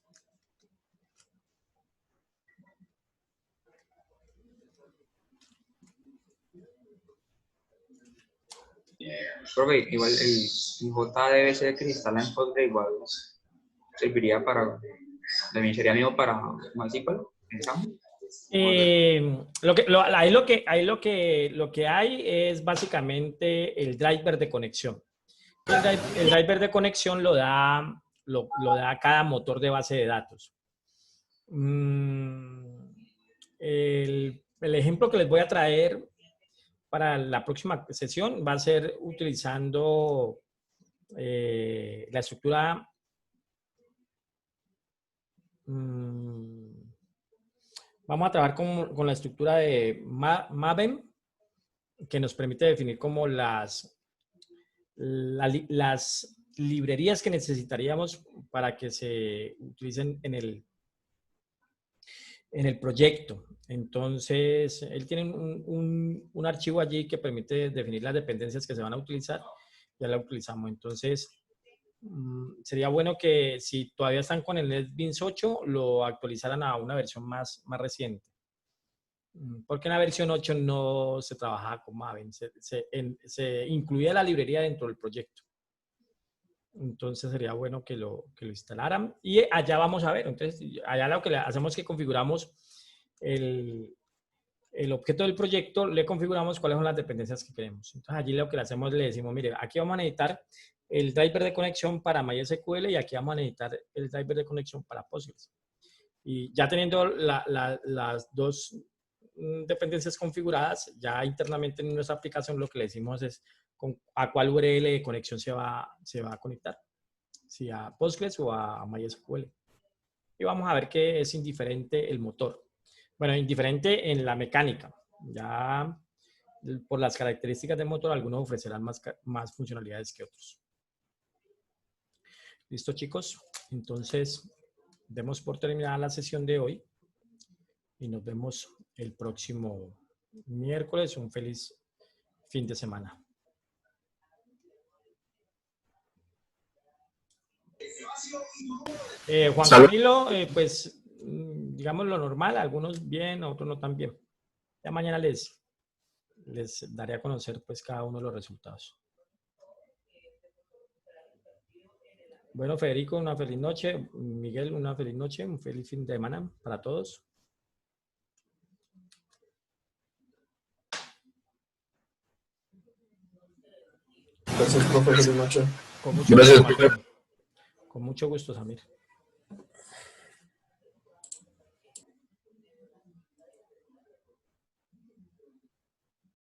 S10: Profe, igual el JDBC que se instala en Postgres igual serviría para, también sería mismo para MySQL, pensamos.
S1: Ahí lo que hay es básicamente el driver de conexión. El driver de conexión lo da cada motor de base de datos. El ejemplo que les voy a traer para la próxima sesión va a ser utilizando la estructura vamos a trabajar con la estructura de Maven, que nos permite definir como las librerías que necesitaríamos para que se utilicen en el proyecto. Entonces, él tiene un archivo allí que permite definir las dependencias que se van a utilizar. Ya la utilizamos. Entonces, sería bueno que si todavía están con el NetBeans 8, lo actualizaran a una versión más reciente. Porque en la versión 8 no se trabajaba con Maven, se incluía la librería dentro del proyecto. Entonces sería bueno que lo instalaran. Y allá vamos a ver. Entonces, allá lo que hacemos es que configuramos el objeto del proyecto, le configuramos cuáles son las dependencias que queremos. Entonces allí lo que le hacemos, le decimos, mire, aquí vamos a necesitar el driver de conexión para MySQL y aquí vamos a necesitar el driver de conexión para Postgres. Y ya teniendo las dos dependencias configuradas, ya internamente en nuestra aplicación lo que le decimos es a cuál URL de conexión se va a conectar, si a Postgres o a MySQL. Y vamos a ver que es indiferente el motor. Bueno, indiferente en la mecánica. Ya por las características del motor, algunos ofrecerán más funcionalidades que otros. ¿Listo, chicos? Entonces, demos por terminada la sesión de hoy y nos vemos el próximo miércoles. Un feliz fin de semana. Juan Camilo, pues digamos lo normal, algunos bien, otros no tan bien. Ya mañana les daré a conocer pues cada uno de los resultados. Bueno, Federico, una feliz noche. Miguel, una feliz noche, un feliz fin de semana para todos.
S2: Gracias, profe. Feliz noche.
S1: Con mucho
S12: Gracias,
S1: gusto,
S12: profe.
S1: Martín. Con mucho gusto, Samir.